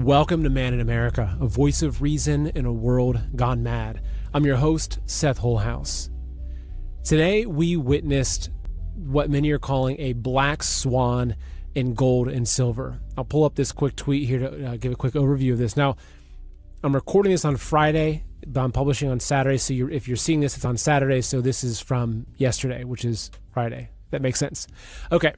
Welcome to Man in America, a voice of reason in a world gone mad. I'm your host, Seth Holhouse. Today, we witnessed what many are calling a black swan in gold and silver. I'll pull up this quick tweet here to give a quick overview of this. Now, I'm recording this on Friday, but I'm publishing on Saturday. So if you're seeing this, it's on Saturday. So this is from yesterday, which is Friday. That makes sense. Okay.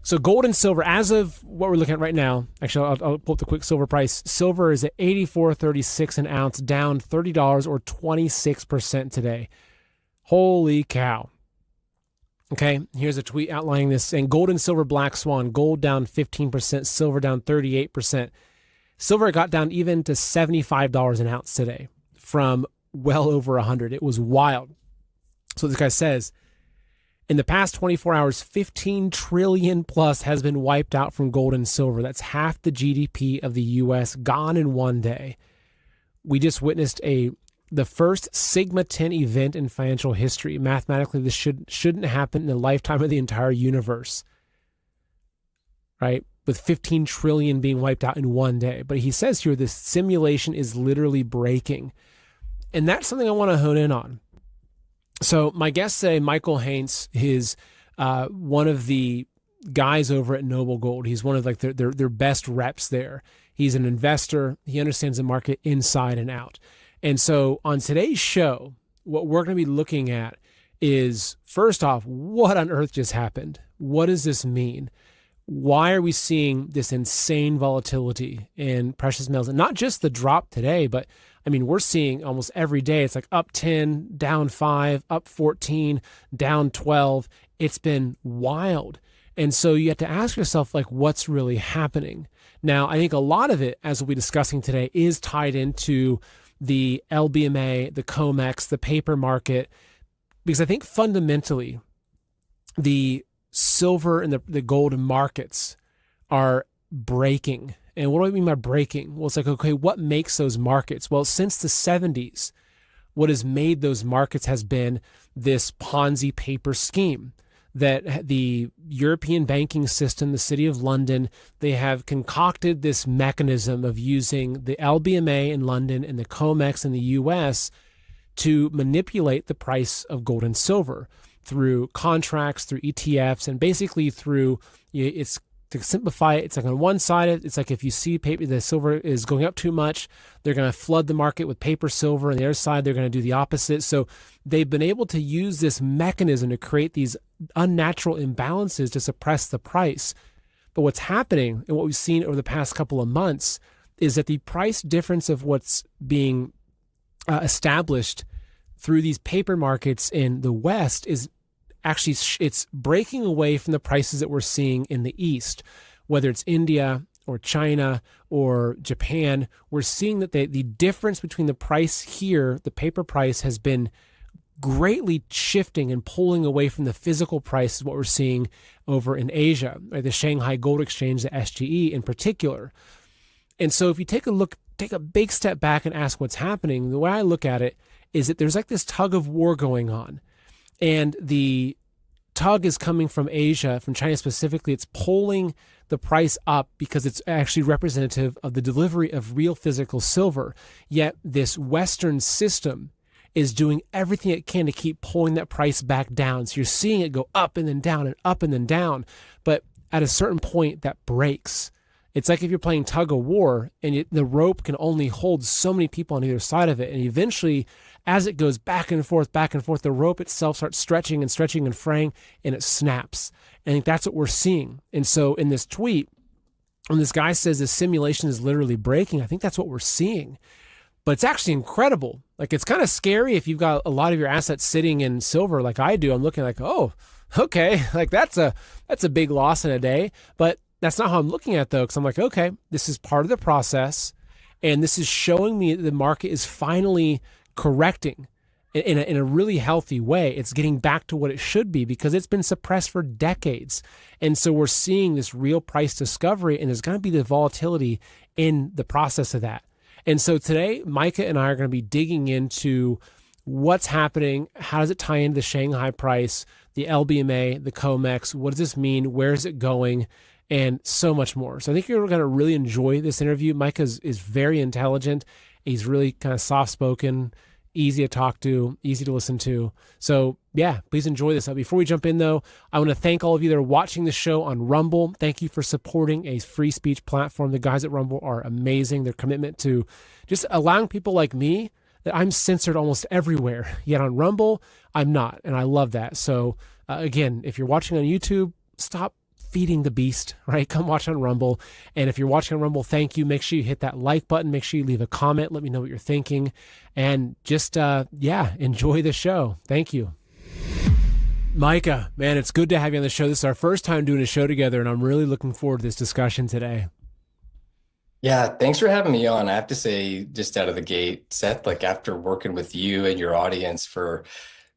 So gold and silver, as of what we're looking at right now, actually, I'll pull up the quick silver price. Silver is at $84.36 an ounce, down $30 or 26% today. Holy cow. Okay, here's a tweet outlining this, saying gold and silver black swan, gold down 15%, silver down 38%. Silver got down even to $75 an ounce today from well over 100. It was wild. So this guy says, in the past 24 hours, 15 trillion plus has been wiped out from gold and silver. That's half the GDP of the U.S. gone in one day. We just witnessed the first Sigma 10 event in financial history. Mathematically, this shouldn't happen in the lifetime of the entire universe, right? With 15 trillion being wiped out in one day. But he says here, this simulation is literally breaking. And that's something I want to hone in on. So my guest today, Michael Haines, is one of the guys over at Noble Gold. He's one of like their best reps there. He's an investor. He understands the market inside and out. And so on today's show, what we're going to be looking at is, first off, what on earth just happened? What does this mean? Why are we seeing this insane volatility in precious metals? And not just the drop today, but I mean, we're seeing almost every day, it's like up 10, down 5, up 14, down 12. It's been wild. And so you have to ask yourself, like, what's really happening? Now, I think a lot of it, as we'll be discussing today, is tied into the LBMA, the COMEX, the paper market, because I think fundamentally the silver and the gold markets are breaking. And what do I mean by breaking? Well, it's like, okay, what makes those markets? Well, since the 70s, what has made those markets has been this Ponzi paper scheme that the European banking system, the City of London, they have concocted this mechanism of using the LBMA in London and the COMEX in the US to manipulate the price of gold and silver through contracts, through ETFs, and basically through, it's, to simplify it, it's like on one side, it's like if you see paper, the silver is going up too much, they're going to flood the market with paper silver. On the other side, they're going to do the opposite. So they've been able to use this mechanism to create these unnatural imbalances to suppress the price. But what's happening and what we've seen over the past couple of months is that the price difference of what's being established through these paper markets in the West is actually, it's breaking away from the prices that we're seeing in the East, whether it's India or China or Japan. We're seeing that the difference between the price here, the paper price, has been greatly shifting and pulling away from the physical price, is what we're seeing over in Asia, right? The Shanghai Gold Exchange, the SGE in particular. And so if you take a big step back and ask what's happening, the way I look at it is that there's like this tug of war going on. And the tug is coming from Asia, from China specifically. It's pulling the price up because it's actually representative of the delivery of real physical silver. Yet this Western system is doing everything it can to keep pulling that price back down. So you're seeing it go up and then down and up and then down. But at a certain point, that breaks. It's like if you're playing tug of war and the rope can only hold so many people on either side of it. And eventually, as it goes back and forth, the rope itself starts stretching and fraying, and it snaps. And I think that's what we're seeing. And so in this tweet, when this guy says the simulation is literally breaking, I think that's what we're seeing. But it's actually incredible. Like, it's kind of scary if you've got a lot of your assets sitting in silver like I do. I'm looking like, oh, okay, like that's a big loss in a day. But that's not how I'm looking at it, though, because I'm like, okay, this is part of the process, and this is showing me the market is finally correcting in a really healthy way. It's getting back to what it should be because it's been suppressed for decades. And so we're seeing this real price discovery, and there's going to be the volatility in the process of that. And so today, Micah and I are going to be digging into what's happening, how does it tie into the Shanghai price, the LBMA, the COMEX, what does this mean, where is it going? and so much more. So I think you're going to really enjoy this interview. Micah is very intelligent. He's really kind of soft-spoken, easy to talk to, easy to listen to. So yeah, please enjoy this. Before we jump in though, I want to thank all of you that are watching the show on Rumble. Thank you for supporting a free speech platform. The guys at Rumble are amazing. Their commitment to just allowing people like me, that I'm censored almost everywhere, yet on Rumble, I'm not. And I love that. So again, if you're watching on YouTube, stop feeding the beast, right? Come watch on Rumble. And if you're watching on Rumble, thank you. Make sure you hit that like button. Make sure you leave a comment. Let me know what you're thinking. And just, enjoy the show. Thank you. Micah, man, it's good to have you on the show. This is our first time doing a show together, and I'm really looking forward to this discussion today. Yeah, thanks for having me on. I have to say, just out of the gate, Seth, like after working with you and your audience for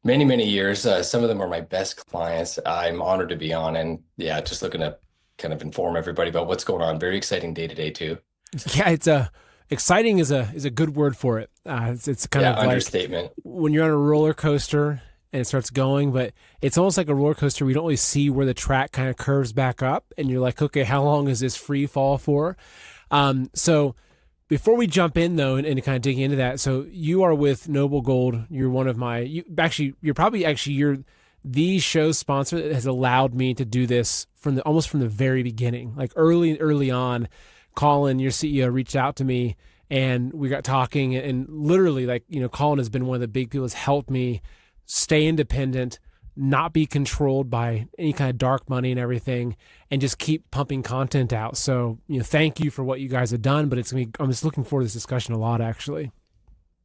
many, many years, some of them are my best clients. I'm honored to be on, and yeah, just looking to kind of inform everybody about what's going on. Very exciting day today too. Yeah, it's exciting is a good word for it. It's kind of like understatement. When you're on a roller coaster and it starts going, but it's almost like a roller coaster. We don't really see where the track kind of curves back up, and you're like, okay, how long is this free fall for? So before we jump in though, and kind of digging into that, so you are with Noble Gold. You're one of you're the show sponsor that has allowed me to do this almost from the very beginning. Like early on, Colin, your CEO, reached out to me and we got talking, and literally Colin has been one of the big people that's helped me stay independent, not be controlled by any kind of dark money and everything, and just keep pumping content out. So, thank you for what you guys have done, but I'm just looking forward to this discussion a lot, actually.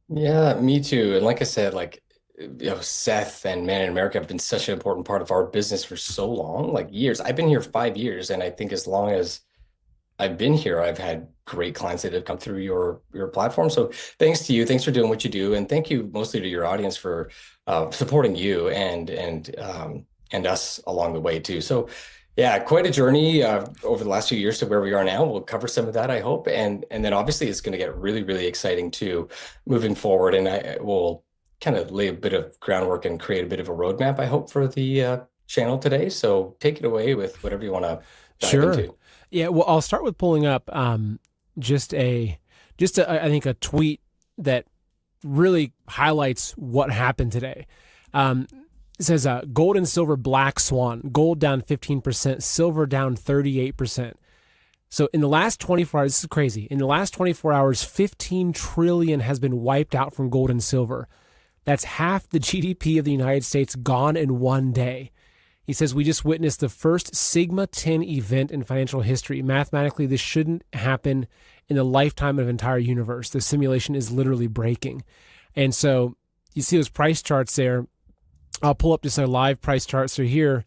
Yeah, me too. And like I said, Seth and Man in America have been such an important part of our business for so long, like years. I've been here 5 years, and I think as long as I've been here, I've had great clients that have come through your platform. So thanks to you. Thanks for doing what you do. And thank you mostly to your audience for supporting you and us along the way too. So yeah, quite a journey over the last few years to where we are now. We'll cover some of that, I hope. And then obviously it's going to get really, really exciting too moving forward. And I will kind of lay a bit of groundwork and create a bit of a roadmap, I hope, for the channel today. So take it away with whatever you want to dive into. Yeah, well, I'll start with pulling up I think a tweet that really highlights what happened today. It says gold and silver black swan, gold down 15%, silver down 38%. So in the last 24 hours, this is crazy. In the last 24 hours, 15 trillion has been wiped out from gold and silver. That's half the GDP of the United States gone in one day. He says, we just witnessed the first Sigma 10 event in financial history. Mathematically, this shouldn't happen in the lifetime of an entire universe. The simulation is literally breaking. And so you see those price charts there. I'll pull up just a live price chart. So here,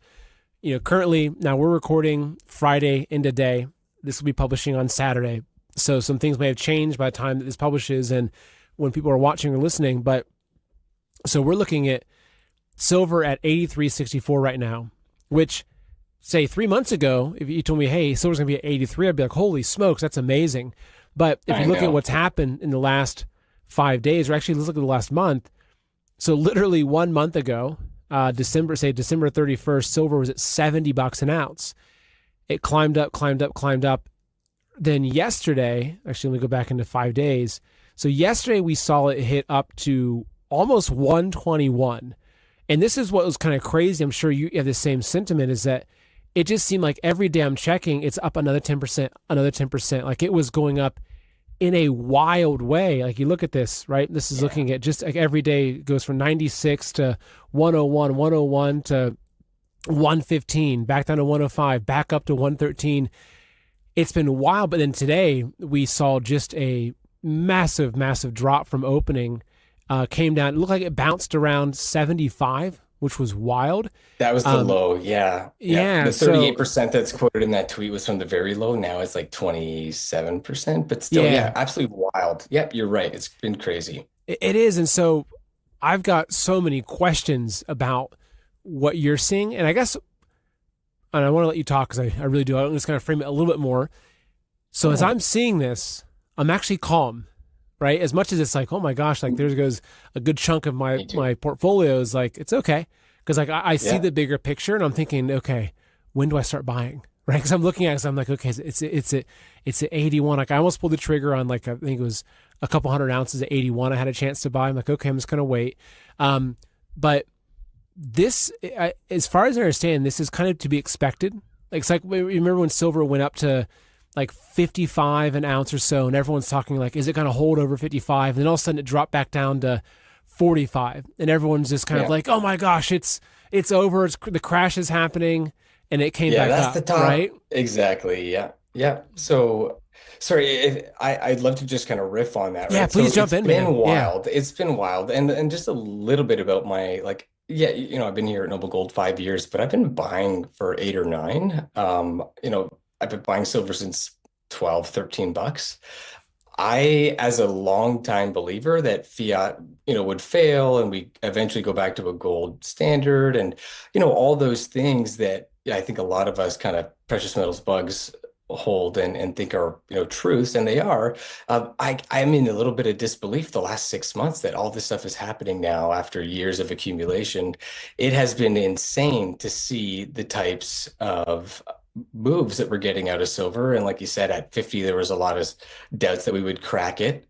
currently, now we're recording Friday into day. This will be publishing on Saturday. So some things may have changed by the time that this publishes and when people are watching or listening. But so we're looking at silver at 83.64 right now, which, say 3 months ago, if you told me, hey, silver's going to be at 83, I'd be like, holy smokes, that's amazing. But if you look at what's happened in the last 5 days, or actually let's look at the last month. So literally 1 month ago, December 31st, silver was at $70 an ounce. It climbed up. Then yesterday, actually, let me go back into 5 days. So yesterday we saw it hit up to almost 121. And this is what was kind of crazy. I'm sure you have the same sentiment, is that it just seemed like every day I'm checking, it's up another 10%, another 10%. Like it was going up in a wild way. Like you look at this, right? This is looking at just like every day goes from 96 to 101, 101 to 115, back down to 105, back up to 113. It's been wild. But then today we saw just a massive, massive drop from opening. Came down. It looked like it bounced around 75, which was wild. That was the low. Yeah. Yeah. The 38% that's quoted in that tweet was from the very low. Now it's like 27%, but still, absolutely wild. Yep, you're right. It's been crazy. It is. And so I've got so many questions about what you're seeing. And I guess, and I want to let you talk because I really do. I'm just going to frame it a little bit more. So as I'm seeing this, I'm actually calm. Right? As much as it's like, oh my gosh, like there goes a good chunk of my portfolio is like, it's okay. Because like I see the bigger picture and I'm thinking, okay, when do I start buying? right? Because I'm looking at it, so I'm like, okay, it's at 81. Like I almost pulled the trigger on like I think it was a couple hundred ounces at 81. I had a chance to buy. I'm like, okay, I'm just gonna wait. But this, as far as I understand, this is kind of to be expected. Like it's like remember when silver went up to like 55 an ounce or so, and everyone's talking like, is it going to hold over 55? And then all of a sudden it dropped back down to 45, and everyone's just kind of like, oh my gosh, it's over. The crash is happening, and it came back that's up, the top. right? Exactly. Yeah. Yeah. So sorry, I'd love to just kind of riff on that, Yeah, right? So please jump it's in, been man. Yeah. wild. It's been wild. And just a little bit about my like, yeah, I've been here at Noble Gold 5 years, but I've been buying for 8 or 9. I've been buying silver since 12, $13. As a longtime believer that fiat, would fail and we eventually go back to a gold standard and, all those things that I think a lot of us kind of precious metals bugs hold and think are, truths, and they are. I'm in a little bit of disbelief the last 6 months that all this stuff is happening now after years of accumulation. It has been insane to see the types of moves that we're getting out of silver. And like you said, at 50, there was a lot of doubts that we would crack it.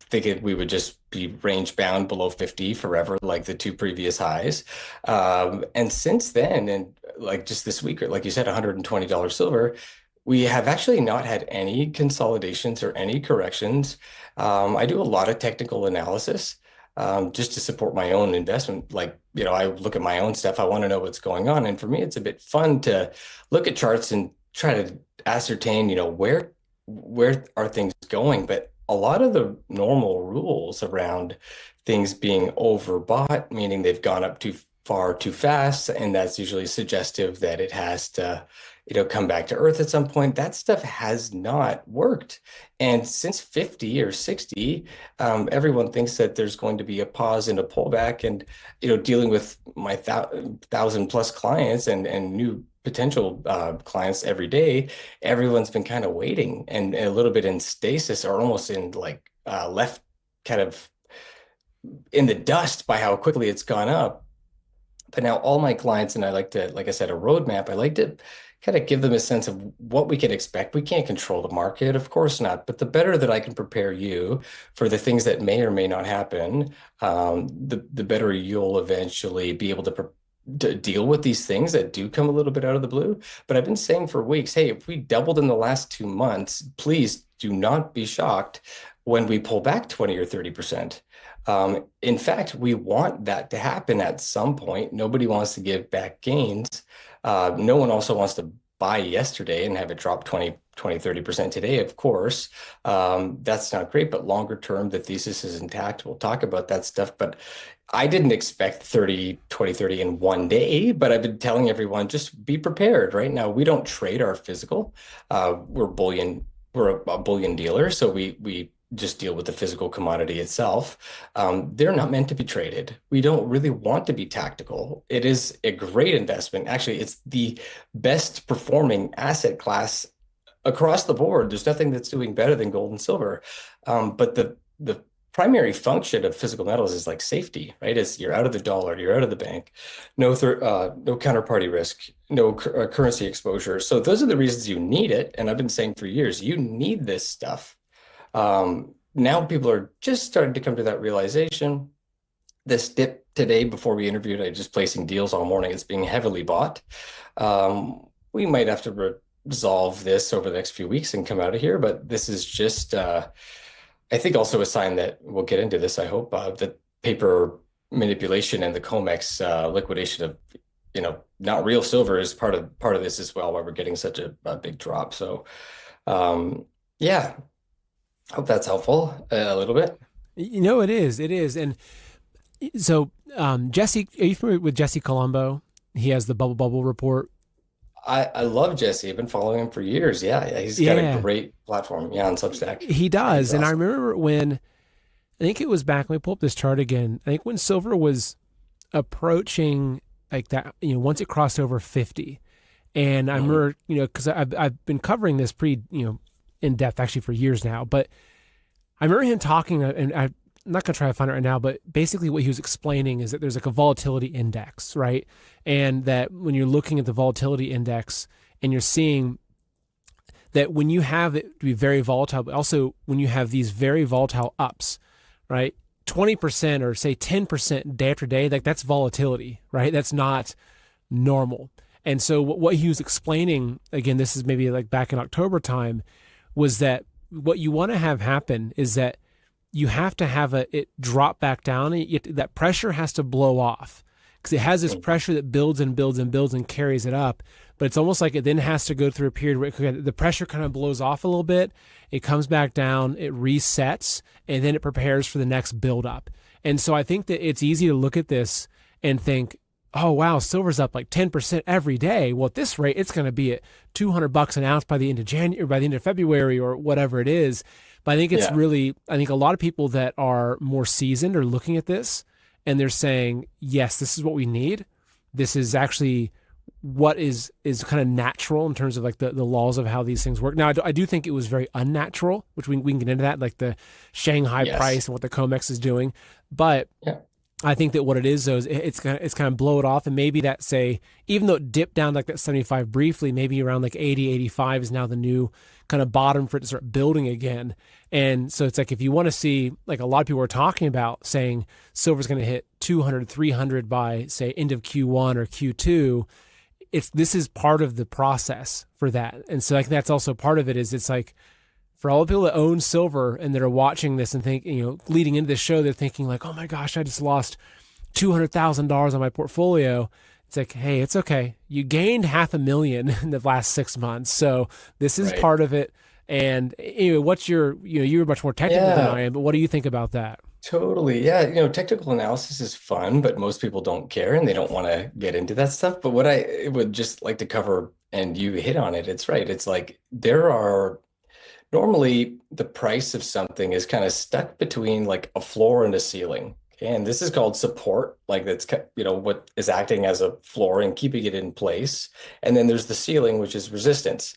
Thinking we would just be range bound below 50 forever, like the two previous highs. And since then, and like just this week, or like you said, $120 silver, we have actually not had any consolidations or any corrections. I do a lot of technical analysis just to support my own investment. Like, I look at my own stuff. I want to know what's going on. And for me, it's a bit fun to look at charts and try to ascertain, where are things going. But a lot of the normal rules around things being overbought, meaning they've gone up too far too fast, and that's usually suggestive that it has to, come back to earth at some point. That stuff has not worked. And since 50 or 60, everyone thinks that there's going to be a pause and a pullback. And, dealing with my 1,000+ clients and new potential clients every day, everyone's been kind of waiting and a little bit in stasis, or almost in like left kind of in the dust by how quickly it's gone up. But now all my clients, and I like to, like I said, a roadmap, I like to kind of give them a sense of what we can expect. We can't control the market, of course not, but the better that I can prepare you for the things that may or may not happen, the better you'll eventually be able to deal with these things that do come a little bit out of the blue. But I've been saying for weeks, hey, if we doubled in the last 2 months, please do not be shocked when we pull back 20 or 30%. In fact, we want that to happen at some point. Nobody wants to give back gains. No one also wants to buy yesterday and have it drop 30% today, of course. That's not great, but longer term, the thesis is intact. We'll talk about that stuff. But I didn't expect 30 in one day, but I've been telling everyone, just be prepared. Right now, we don't trade our physical. We're a bullion dealer, so we just deal with the physical commodity itself. They're not meant to be traded. We don't really want to be tactical. It is a great investment. Actually, it's the best performing asset class across the board. There's nothing that's doing better than gold and silver. But the primary function of physical metals is like safety, right? It's you're out of the dollar, you're out of the bank, no counterparty risk, no currency exposure. So those are the reasons you need it. And I've been saying for years, you need this stuff. Now people are just starting to come to that realization. This dip today, before we interviewed, I just placing deals all morning. It's being heavily bought. We might have to resolve this over the next few weeks and come out of here, but this is just, I think, also a sign that we'll get into this, I hope, that paper manipulation and the COMEX liquidation of, not real silver is part of this as well, why we're getting such a big drop. So, yeah. Hope that's helpful a little bit. It is. And so Jesse, are you familiar with Jesse Colombo? He has the Bubble report. I love Jesse. I've been following him for years. Yeah, he's got a great platform. On Substack. He does. Awesome. And I remember when, I think it was back, let me pull up this chart again. I think when silver was approaching like that, once it crossed over 50. And I remember, because I've been covering this pretty, in depth actually for years now, but I remember him talking, and I'm not going to try to find it right now, but basically what he was explaining is that there's like a volatility index, right? And that when you're looking at the volatility index, and you're seeing that when you have it to be very volatile, but also when you have these very volatile ups, right? 20% or say 10% day after day, like that's volatility, right? That's not normal. And so what he was explaining, again, this is maybe like back in October time, was that what you want to have happen is that you have to have it drop back down. And that pressure has to blow off because it has this pressure that builds and builds and builds and carries it up. But it's almost like it then has to go through a period where the pressure kind of blows off a little bit. It comes back down, it resets, and then it prepares for the next buildup. And so I think that it's easy to look at this and think, oh, wow, silver's up like 10% every day. Well, at this rate, it's going to be at $200 an ounce by the end of January, or by the end of February, or whatever it is. But I think it's really, I think a lot of people that are more seasoned are looking at this and they're saying, yes, this is what we need. This is actually what is kind of natural in terms of like the laws of how these things work. Now, I do think it was very unnatural, which we can get into that, like the Shanghai price and what the COMEX is doing. But I think that what it is, though, is it's kind of blow it off. And maybe that, say, even though it dipped down like that 75 briefly, maybe around like 80, 85 is now the new kind of bottom for it to start building again. And so it's like, if you want to see, like a lot of people are talking about saying silver's going to hit 200, 300 by, say, end of Q1 or Q2, this is part of the process for that. And so like that's also part of it. Is it's like, for all the people that own silver and that are watching this and think, leading into this show, they're thinking like, oh my gosh, I just lost $200,000 on my portfolio. It's like, hey, it's okay. You gained $500,000 in the last 6 months. So this is part of it. And what's your, you're much more technical than I am, but what do you think about that? Totally. Yeah. Technical analysis is fun, but most people don't care and they don't want to get into that stuff. But what I would just like to cover, and you hit on it, it's right. It's like normally the price of something is kind of stuck between like a floor and a ceiling. And this is called support, like that's, what is acting as a floor and keeping it in place. And then there's the ceiling, which is resistance.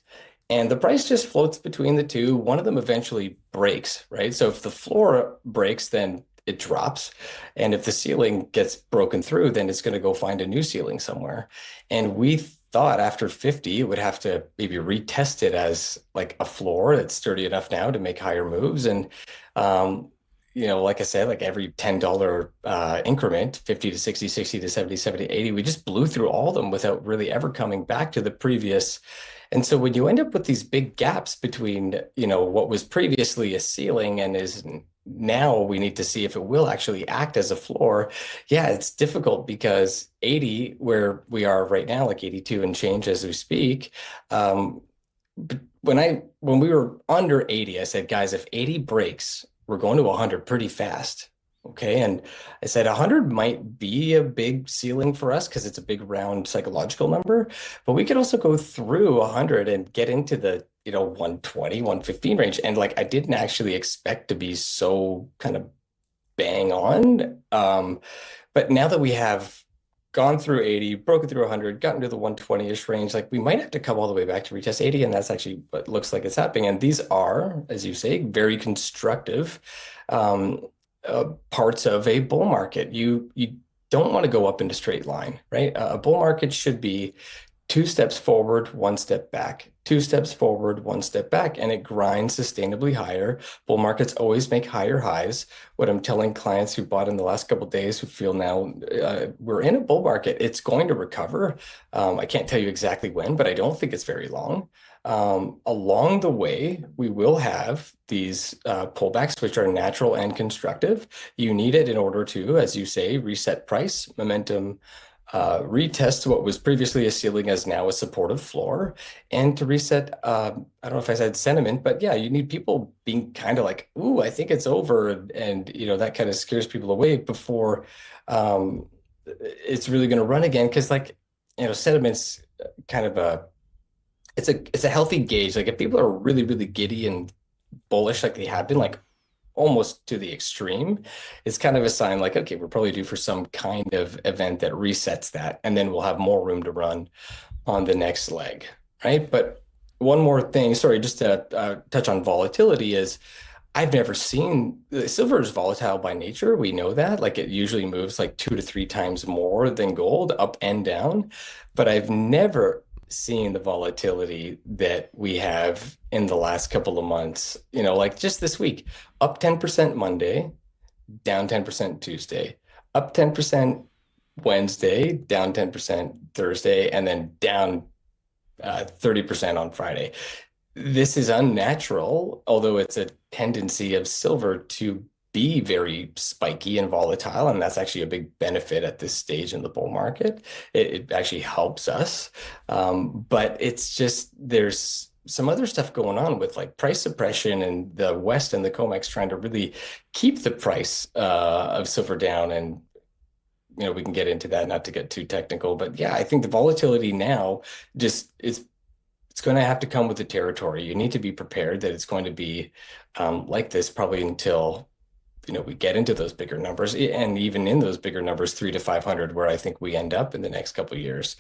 And the price just floats between the two. One of them eventually breaks, right? So if the floor breaks, then it drops. And if the ceiling gets broken through, then it's going to go find a new ceiling somewhere. And we thought after 50, it would have to maybe retest it as like a floor that's sturdy enough now to make higher moves. And, like I said, like every $10 increment, 50 to 60, 60 to 70, 70 to 80, we just blew through all of them without really ever coming back to the previous. And so when you end up with these big gaps between, what was previously a ceiling and is now, we need to see if it will actually act as a floor. Yeah, it's difficult because 80, where we are right now, like 82 and change as we speak. But when we were under 80, I said, guys, if 80 breaks, we're going to 100 pretty fast. Okay. And I said 100 might be a big ceiling for us because it's a big round psychological number, but we could also go through 100 and get into the 120, 115 range. And like I didn't actually expect to be so kind of bang on. But now that we have gone through 80, broken through 100, gotten to the 120-ish range, like we might have to come all the way back to retest 80. And that's actually what looks like it's happening. And these are, as you say, very constructive parts of a bull market. You don't want to go up in a straight line, right? A bull market should be 2 steps forward, 1 step back, 2 steps forward, 1 step back, and it grinds sustainably higher. Bull markets always make higher highs. What I'm telling clients who bought in the last couple of days who feel now we're in a bull market, it's going to recover. I can't tell you exactly when, but I don't think it's very long. Along the way, we will have these pullbacks, which are natural and constructive. You need it in order to, as you say, reset price, momentum, retest what was previously a ceiling as now a supportive floor, and to reset, I don't know if I said sentiment, but yeah, you need people being kind of like, ooh, I think it's over. And that kind of scares people away before it's really going to run again. Because sentiment's kind of it's a healthy gauge. Like if people are really, really giddy and bullish, like they have been, like almost to the extreme, it's kind of a sign like, okay, we're probably due for some kind of event that resets that, and then we'll have more room to run on the next leg, right? But one more thing, sorry, just to touch on volatility is I've never seen silver is volatile by nature. We know that, like it usually moves like 2 to 3 times more than gold up and down, but I've never seeing the volatility that we have in the last couple of months. Like just this week, up 10% Monday, down 10% Tuesday, up 10% Wednesday, down 10% Thursday, and then down 30% on Friday. This is unnatural, although it's a tendency of silver to be very spiky and volatile, and that's actually a big benefit at this stage in the bull market. It actually helps us, but it's just there's some other stuff going on with like price suppression and the West and the COMEX trying to really keep the price of silver down. And we can get into that, not to get too technical, but yeah, I think the volatility now just is it's going to have to come with the territory. You need to be prepared that it's going to be like this probably until we get into those bigger numbers, and even in those bigger numbers, 300 to 500, where I think we end up in the next couple of years.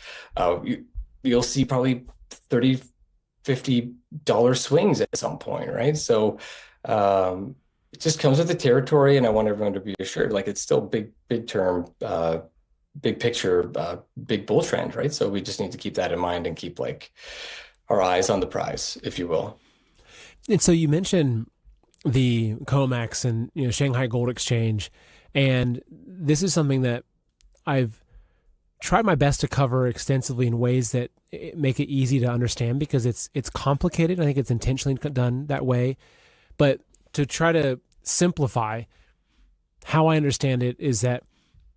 You'll see probably $30-$50 swings at some point, right? So it just comes with the territory, and I want everyone to be assured, like it's still big term, big picture, big bull trend, right? So we just need to keep that in mind and keep like our eyes on the prize, if you will. And so you mentioned the COMEX and Shanghai Gold Exchange, and this is something that I've tried my best to cover extensively in ways that make it easy to understand, because it's complicated. I think it's intentionally done that way, but to try to simplify how I understand it is that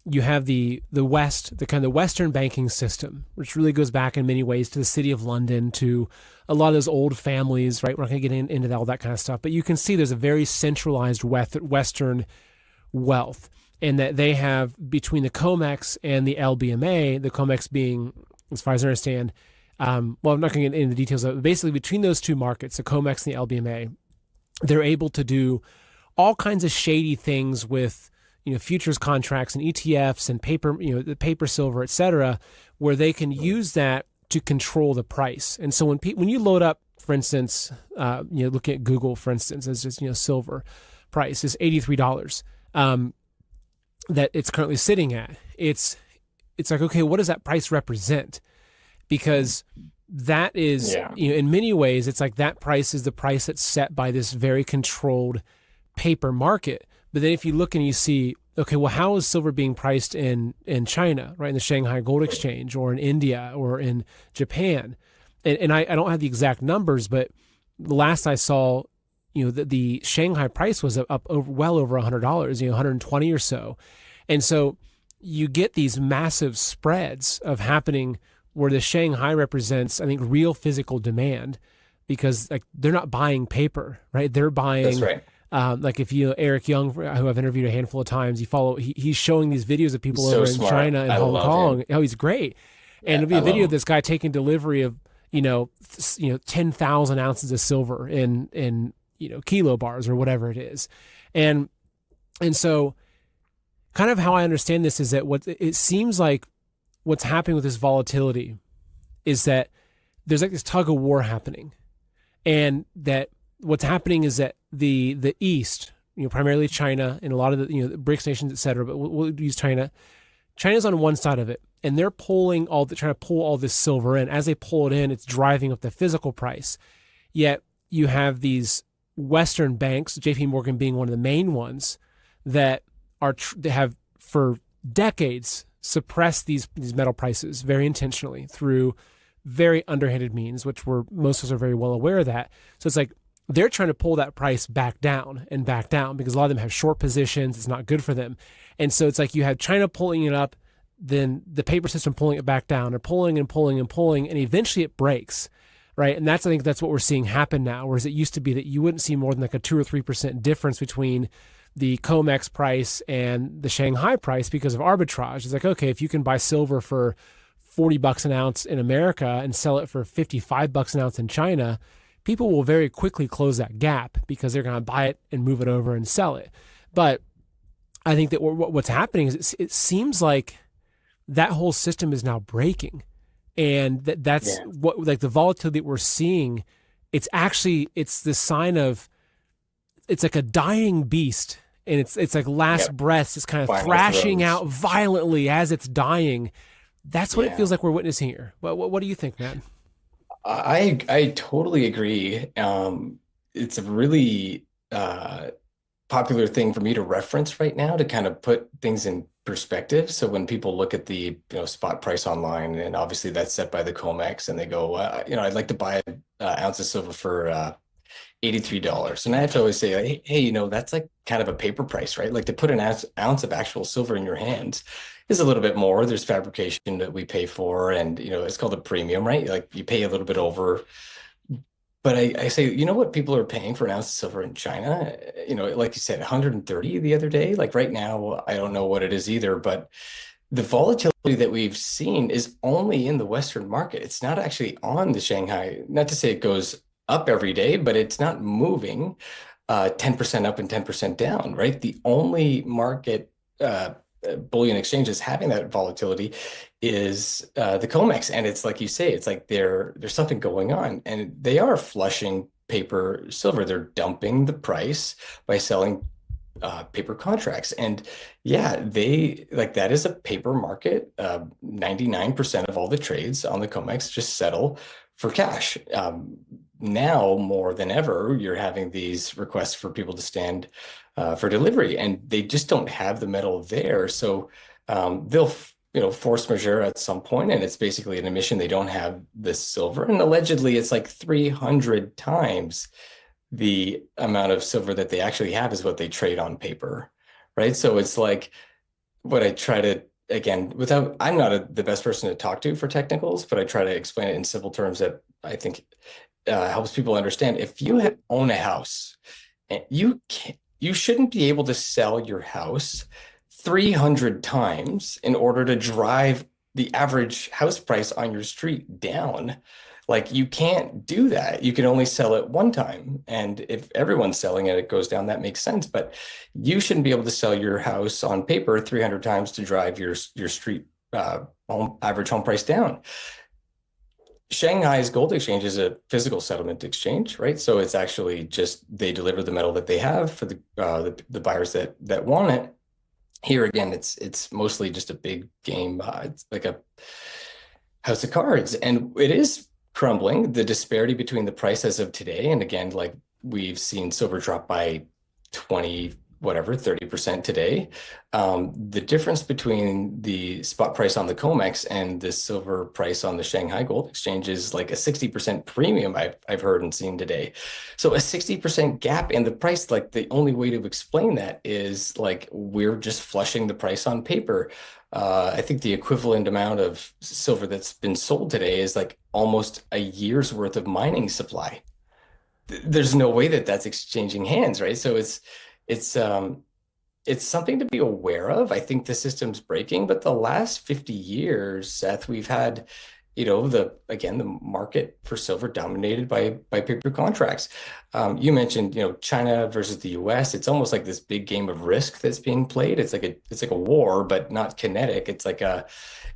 you have the West, the kind of Western banking system, which really goes back in many ways to the City of London, to a lot of those old families, right? We're not going to get into all that kind of stuff, but you can see there's a very centralized Western wealth, and that they have between the COMEX and the LBMA, the COMEX being, as far as I understand, I'm not going to get into the details of it, but basically between those two markets, the COMEX and the LBMA, they're able to do all kinds of shady things with futures contracts and ETFs and paper, the paper silver, et cetera, where they can use that to control the price. And so when you load up, for instance, looking at Google, for instance, as just, silver price is $83, that it's currently sitting at. It's like, okay, what does that price represent? Because that is, in many ways, it's like that price is the price that's set by this very controlled paper market. But then if you look and you see, okay, well, how is silver being priced in China, right, in the Shanghai Gold Exchange, or in India, or in Japan? And I don't have the exact numbers, but the last I saw, the Shanghai price was up well over $100, 120 or so. And so you get these massive spreads of happening where the Shanghai represents, I think, real physical demand, because like they're not buying paper, right? They're buying. That's right. Like if Eric Young, who I've interviewed a handful of times, he's showing these videos of people so over smart. in China and Hong Kong. Oh, he's great. And it'll be a video of this guy taking delivery of, 10,000 ounces of silver in kilo bars or whatever it is. And so kind of how I understand this is that what it seems like what's happening with this volatility is that there's like this tug of war happening, and that what's happening is that the East, primarily China and a lot of the the BRICS nations, et cetera, but we'll use China. China's on one side of it, and they're trying to pull all this silver in. As they pull it in, it's driving up the physical price. Yet you have these Western banks, JP Morgan being one of the main ones, that they have for decades suppressed these metal prices very intentionally through very underhanded means, which most of us are very well aware of that. So it's like they're trying to pull that price back down because a lot of them have short positions. It's not good for them. And so it's like you have China pulling it up, then the paper system pulling it back down, or pulling and pulling and pulling, and eventually it breaks, right? And I think that's what we're seeing happen now, whereas it used to be that you wouldn't see more than like a 2 or 3% difference between the COMEX price and the Shanghai price because of arbitrage. It's like, okay, if you can buy silver for $40 an ounce in America and sell it for $55 an ounce in China, people will very quickly close that gap because they're going to buy it and move it over and sell it. But I think that what's happening is it seems like that whole system is now breaking, and that's what, like, the volatility that we're seeing. It's the sign of, it's like a dying beast, and it's like last breaths, it's kind of Final thrashing throes. out violently as it's dying. That's what it feels like we're witnessing here. What do you think, man? I totally agree. It's a really popular thing for me to reference right now to kind of put things in perspective. So when people look at the spot price online, and obviously that's set by the COMEX, and they go, I'd like to buy an ounce of silver for $83. And I have to always say, like, hey, that's like kind of a paper price, right? Like to put an ounce of actual silver in your hands is a little bit more. There's fabrication that we pay for, and it's called a premium, right? Like you pay a little bit over. But I say, you know what people are paying for an ounce of silver in China? Like you said, 130 the other day. Like right now, I don't know what it is either, but the volatility that we've seen is only in the Western market. It's not actually on the Shanghai. Not to say it goes up every day, but it's not moving 10% up and 10% down, right? The only market bullion exchanges having that volatility is the COMEX. And it's like you say, it's like there's something going on. And they are flushing paper silver. They're dumping the price by selling paper contracts. And yeah, they like that is a paper market. 99% of all the trades on the COMEX just settle for cash. Now more than ever, you're having these requests for people to stand for delivery, and they just don't have the metal there. So they'll force majeure at some point, and it's basically an admission they don't have the silver. And allegedly, it's like 300 times the amount of silver that they actually have is what they trade on paper, right? So it's like what I try to, again, I'm not the best person to talk to for technicals, but I try to explain it in simple terms that I think helps people understand. If you own a house, and you shouldn't be able to sell your house 300 times in order to drive the average house price on your street down. Like you can't do that. You can only sell it one time. And if everyone's selling it, it goes down. That makes sense. But you shouldn't be able to sell your house on paper 300 times to drive your street average home price down. Shanghai's gold exchange is a physical settlement exchange, right? So it's actually just they deliver the metal that they have for the buyers that want it. Here again, it's mostly just a big game. It's like a house of cards, and it is crumbling. The disparity between the price as of today, and again, like we've seen silver drop by 20, whatever, 30% today. The difference between the spot price on the COMEX and the silver price on the Shanghai Gold Exchange is like a 60% premium I've heard and seen today. So a 60% gap in the price, like the only way to explain that is like we're just flushing the price on paper. I think the equivalent amount of silver that's been sold today is like almost a year's worth of mining supply. There's no way that that's exchanging hands, right? So it's it's something to be aware of. I think the system's breaking, but the last 50 years, Seth, we've had, the market for silver dominated by paper contracts. You mentioned, China versus the US. It's almost like this big game of risk that's being played. It's like a war, but not kinetic. It's like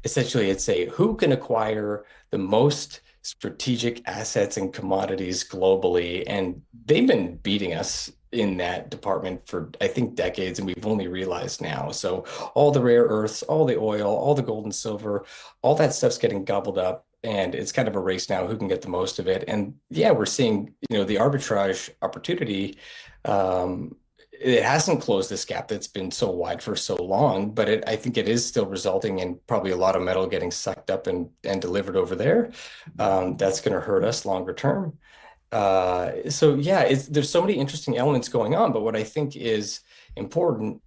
essentially it's a who can acquire the most strategic assets and commodities globally, and they've been beating us in that department for I think decades, and we've only realized now. So all the rare earths, all the oil, all the gold and silver, all that stuff's getting gobbled up, and it's kind of a race now who can get the most of it. And yeah, we're seeing the arbitrage opportunity. It hasn't closed this gap that's been so wide for so long, but I think it is still resulting in probably a lot of metal getting sucked up and delivered over there. That's going to hurt us longer term. So yeah, there's so many interesting elements going on, but what I think is important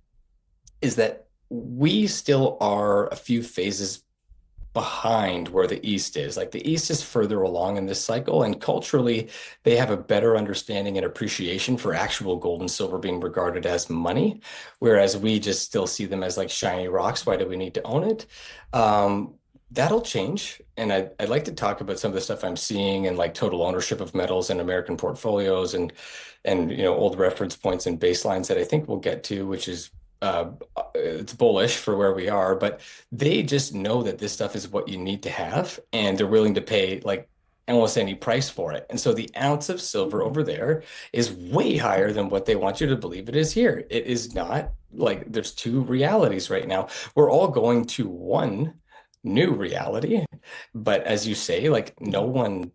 is that we still are a few phases behind where the East is. Like the East is further along in this cycle, and culturally, they have a better understanding and appreciation for actual gold and silver being regarded as money, whereas we just still see them as like shiny rocks. Why do we need to own it? That'll change. And I'd like to talk about some of the stuff I'm seeing and like total ownership of metals in American portfolios and old reference points and baselines that I think we'll get to, which is it's bullish for where we are, but they just know that this stuff is what you need to have, and they're willing to pay like almost any price for it. And so the ounce of silver over there is way higher than what they want you to believe it is here. It is not. Like there's two realities right now. We're all going to one new reality, but as you say, like no one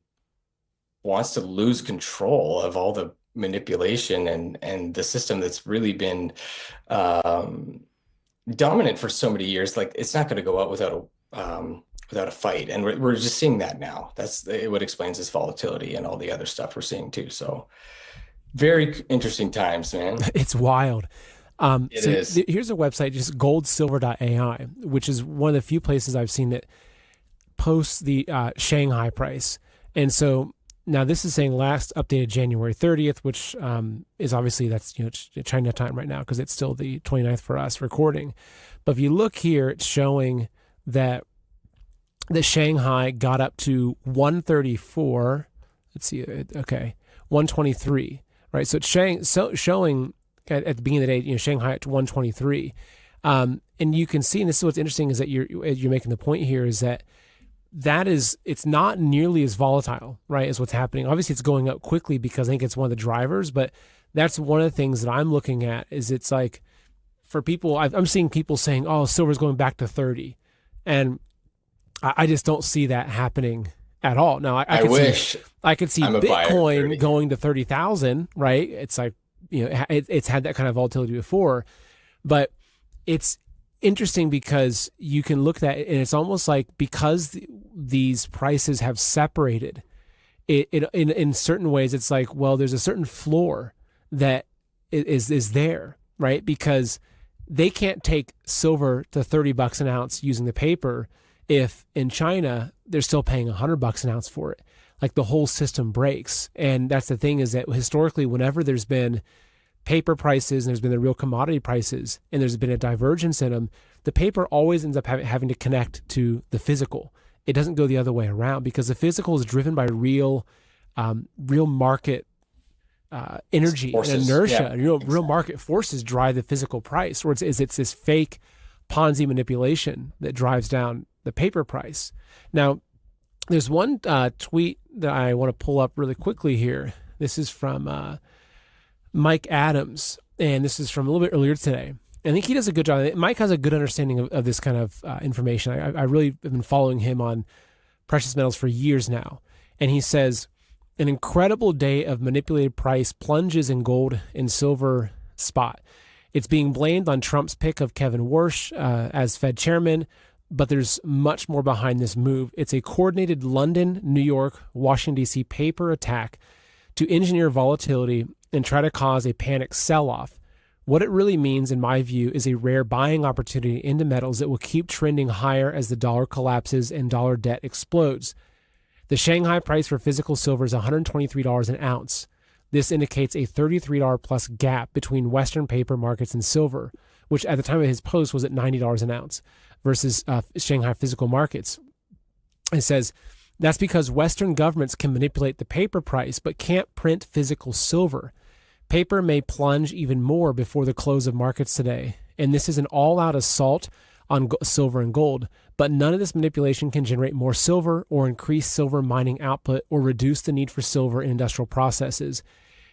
wants to lose control of all the manipulation and the system that's really been um, dominant for so many years. Like it's not going to go out without a fight, and we're just seeing that now. That's what explains this volatility and all the other stuff we're seeing too. So very interesting times, man. It's wild. It is. Here's a website, just goldsilver.ai, which is one of the few places I've seen that posts the Shanghai price. And so now this is saying last updated January 30th, which is obviously that's China time right now because it's still the 29th for us recording. But if you look here, it's showing that the Shanghai got up to 134. Let's see, okay, 123, right? So it's showing at the beginning of the day, Shanghai at 123. And you can see, and this is what's interesting, is that you're making the point here is that it's not nearly as volatile, right, as what's happening. Obviously, it's going up quickly because I think it's one of the drivers, but that's one of the things that I'm looking at is it's like for people, I'm seeing people saying, oh, silver's going back to 30. And I just don't see that happening at all. Now, I could see Bitcoin going to 30,000, right? It's like, it's had that kind of volatility before, but it's interesting because you can look at that and it's almost like because these prices have separated in certain ways, it's like, well, there's a certain floor that is there, right? Because they can't take silver to $30 an ounce using the paper if in China they're still paying $100 an ounce for it. Like the whole system breaks. And that's the thing, is that historically, whenever there's been paper prices and there's been the real commodity prices and there's been a divergence in them, the paper always ends up having to connect to the physical. It doesn't go the other way around because the physical is driven by real market energy and inertia. Real market forces drive the physical price, or it's this fake Ponzi manipulation that drives down the paper price. Now, there's one tweet that I want to pull up really quickly here. This is from Mike Adams, and this is from a little bit earlier today. I think he does a good job. Mike has a good understanding of this kind of information. I really have been following him on precious metals for years now. And he says, an incredible day of manipulated price plunges in gold and silver spot. It's being blamed on Trump's pick of Kevin Warsh as Fed chairman, but there's much more behind this move. It's a coordinated London, New York, Washington, D.C. paper attack to engineer volatility and try to cause a panic sell-off. What it really means, in my view, is a rare buying opportunity into metals that will keep trending higher as the dollar collapses and dollar debt explodes. The Shanghai price for physical silver is $123 an ounce. This indicates a $33 plus gap between Western paper markets and silver, which at the time of his post was at $90 an ounce versus Shanghai physical markets. It says, that's because Western governments can manipulate the paper price but can't print physical silver. Paper may plunge even more before the close of markets today, and this is an all-out assault on silver and gold, but none of this manipulation can generate more silver or increase silver mining output or reduce the need for silver in industrial processes.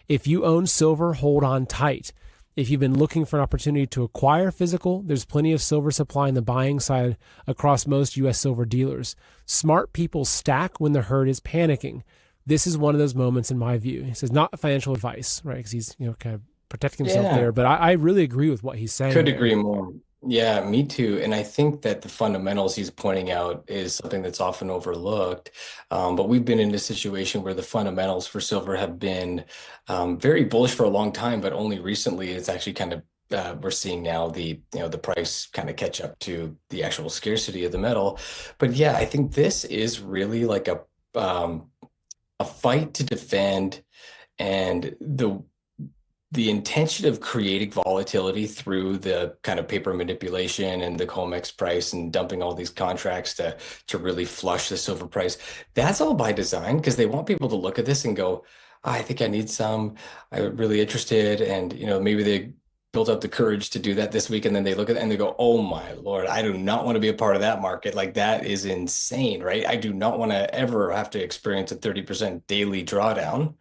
If you own silver, hold on tight. If you've been looking for an opportunity to acquire physical, there's plenty of silver supply in the buying side across most U.S. silver dealers. Smart people stack when the herd is panicking. This is one of those moments, in my view. He says, not financial advice, right? Because he's kind of protecting himself there. But I really agree with what he's saying. Could agree more. Yeah, me too. And I think that the fundamentals he's pointing out is something that's often overlooked. But we've been in a situation where the fundamentals for silver have been very bullish for a long time, but only recently it's actually kind of we're seeing now the price kind of catch up to the actual scarcity of the metal. But yeah, I think this is really like a fight to defend, and the intention of creating volatility through the kind of paper manipulation and the COMEX price and dumping all these contracts to really flush the silver price. That's all by design, because they want people to look at this and go, I think I need some, I'm really interested. And, maybe they built up the courage to do that this week. And then they look at it and they go, oh my Lord, I do not want to be a part of that market. Like, that is insane, right? I do not want to ever have to experience a 30% daily drawdown.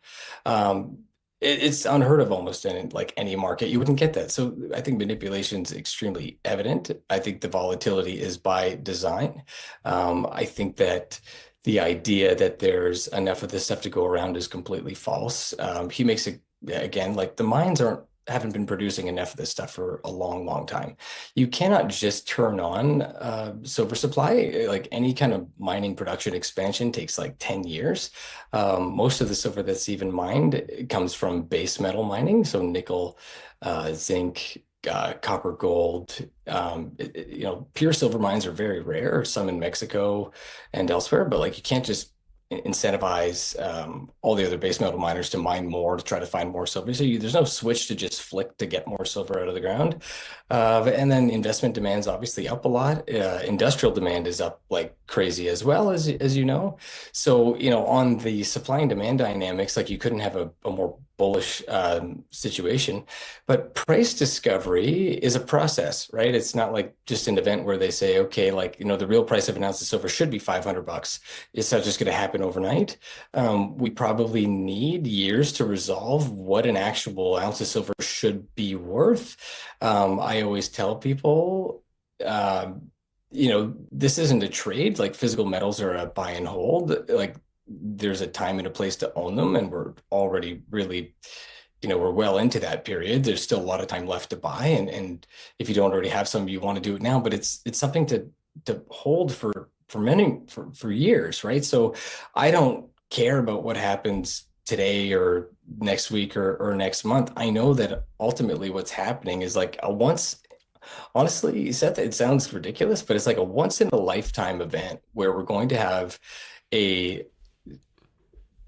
It's unheard of almost in like any market. You wouldn't get that. So I think manipulation is extremely evident. I think the volatility is by design. I think that the idea that there's enough of this stuff to go around is completely false. He makes it again, like the mines haven't been producing enough of this stuff for a long, long time. You cannot just turn on silver supply. Like any kind of mining production expansion takes like 10 years. Most of the silver that's even mined comes from base metal mining, so nickel, zinc, copper, gold. Pure silver mines are very rare, some in Mexico and elsewhere, but like you can't just incentivize all the other base metal miners to mine more to try to find more silver. So there's no switch to just flick to get more silver out of the ground. And then investment demand's obviously up a lot. Industrial demand is up like crazy as well, as you know. So, on the supply and demand dynamics, like you couldn't have a more bullish situation. But price discovery is a process, right? It's not like just an event where they say, okay, like, the real price of an ounce of silver should be $500. It's not just going to happen overnight. We probably need years to resolve what an actual ounce of silver should be worth. I always tell people, this isn't a trade. Like physical metals are a buy and hold. Like there's a time and a place to own them, and we're already really, we're well into that period. There's still a lot of time left to buy, and if you don't already have some, you want to do it now. But it's something to hold for years, right? So I don't care about what happens today or next week or next month. I know that ultimately what's happening is like honestly, Seth, it sounds ridiculous, but it's like a once in a lifetime event where we're going to have a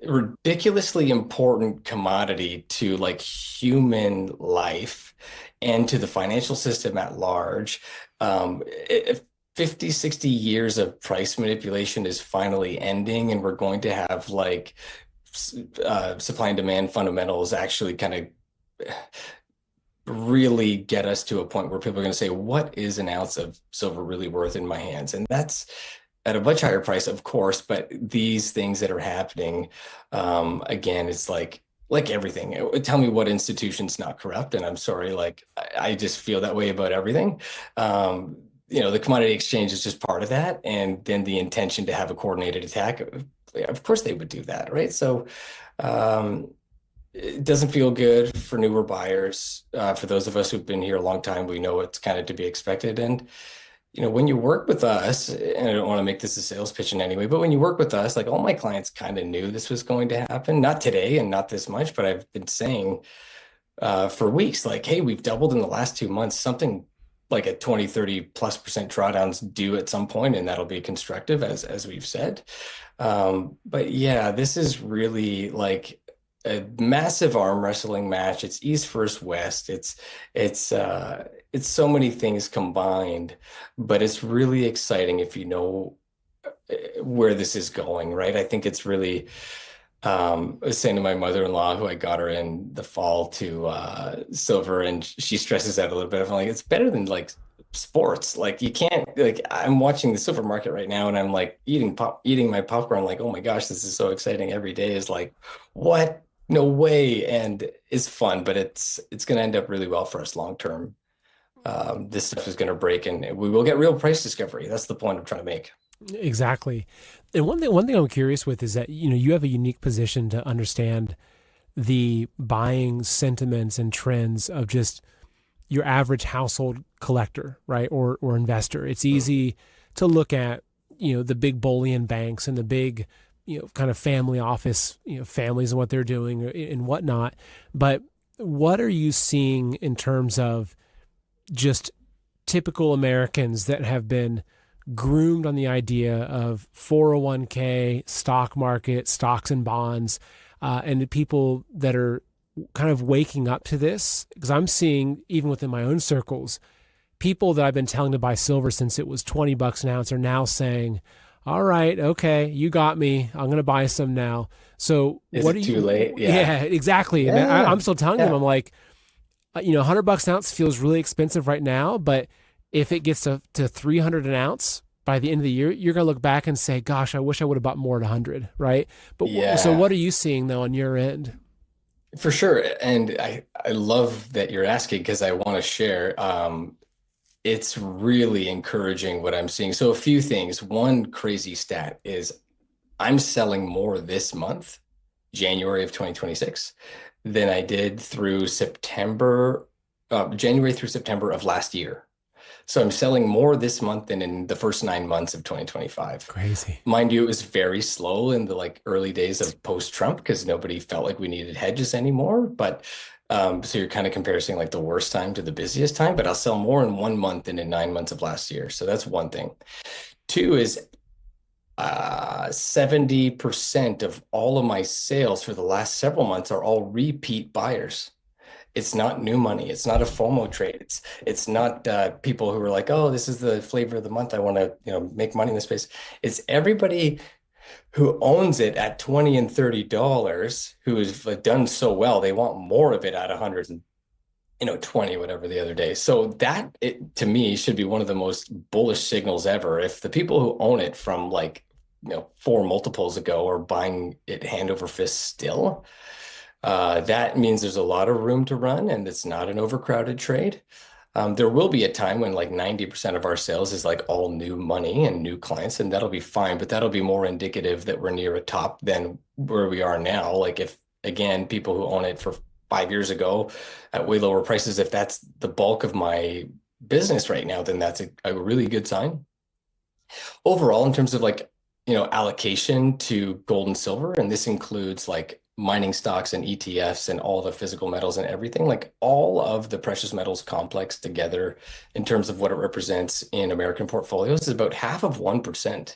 ridiculously important commodity to like human life and to the financial system at large. If 50, 60 years of price manipulation is finally ending, and we're going to have like supply and demand fundamentals actually kind of really get us to a point where people are going to say, what is an ounce of silver really worth in my hands? And that's at a much higher price, of course, but these things that are happening, again, it's like everything. Tell me what institution's not corrupt, and I'm sorry, like I just feel that way about everything. The commodity exchange is just part of that, and then the intention to have a coordinated attack, of course they would do that, right? So it doesn't feel good for newer buyers. For those of us who've been here a long time, we know it's kind of to be expected. And when you work with us, and I don't want to make this a sales pitch in any way, but when you work with us, like all my clients kind of knew this was going to happen. Not today and not this much, but I've been saying for weeks, like, hey, we've doubled in the last 2 months, something like a 20, 30+% drawdowns due at some point, and that'll be constructive as we've said. But yeah, this is really like a massive arm wrestling match. It's East versus West. It's so many things combined, but it's really exciting if you know where this is going, right? I think it's really, I was saying to my mother-in-law, who I got her in the fall to silver, and she stresses out a little bit. I'm like, it's better than like sports. Like you can't, like I'm watching the silver market right now, and I'm like eating my popcorn, like, oh my gosh, this is so exciting. Every day is like, what? No way. And it's fun, but it's going to end up really well for us long term. This stuff is going to break, and we will get real price discovery. That's the point I'm trying to make. Exactly. And one thing I'm curious with is that, you have a unique position to understand the buying sentiments and trends of just your average household collector, right? Or investor. It's easy to look at, the big bullion banks and the big, kind of family office, families and what they're doing and whatnot. But what are you seeing in terms of just typical Americans that have been groomed on the idea of 401k, stock market, stocks and bonds, and the people that are kind of waking up to this? Because I'm seeing, even within my own circles, people that I've been telling to buy silver since it was $20 an ounce are now saying, all right, okay, you got me. I'm going to buy some now. So what are you? Too late? Yeah, exactly. Yeah. And I'm still telling them, I'm like, $100 an ounce feels really expensive right now, but if it gets to 300 an ounce by the end of the year, you're going to look back and say, gosh, I wish I would have bought more at 100, right? But so what are you seeing though on your end? For sure. And I love that you're asking, because I want to share. It's really encouraging what I'm seeing. So a few things. One crazy stat is I'm selling more this month, January of 2026, than I did through January through September of last year. So I'm selling more this month than in the first 9 months of 2025. Crazy. Mind you, it was very slow in the like early days of post-Trump because nobody felt like we needed hedges anymore. But so you're kind of comparing like the worst time to the busiest time, but I'll sell more in 1 month than in 9 months of last year. So that's one thing. Two is 70% of all of my sales for the last several months are all repeat buyers. It's not new money. It's not a FOMO trade. It's not people who are like, oh, this is the flavor of the month. I want to, make money in this space. It's everybody who owns it at 20 and $30 who has done so well. They want more of it at 100 and 20, whatever the other day. So that to me should be one of the most bullish signals ever. If the people who own it from like, four multiples ago are buying it hand over fist still, that means there's a lot of room to run and it's not an overcrowded trade. There will be a time when like 90% of our sales is like all new money and new clients, and that'll be fine, but that'll be more indicative that we're near a top than where we are now. Like if, again, people who own it for 5 years ago at way lower prices, if that's the bulk of my business right now, then that's a really good sign. Overall, in terms of like, allocation to gold and silver, and this includes like mining stocks and ETFs and all the physical metals and everything, like all of the precious metals complex together in terms of what it represents in American portfolios is about half of 1%.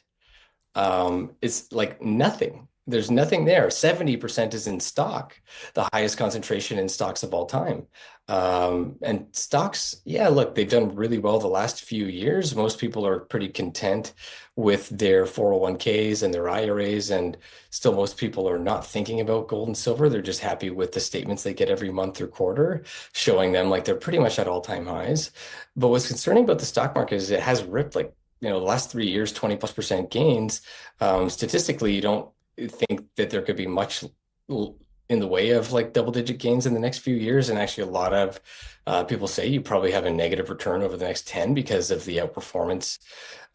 It's like nothing. There's nothing there. 70% is in stock, the highest concentration in stocks of all time. And stocks, yeah, look, they've done really well the last few years. Most people are pretty content with their 401ks and their IRAs, and still most people are not thinking about gold and silver. They're just happy with the statements they get every month or quarter, showing them like they're pretty much at all-time highs. But what's concerning about the stock market is it has ripped like, the last 3 years, 20+% gains. Statistically, you don't think that there could be much in the way of like double-digit gains in the next few years. And actually, a lot of people say you probably have a negative return over the next 10 because of the outperformance.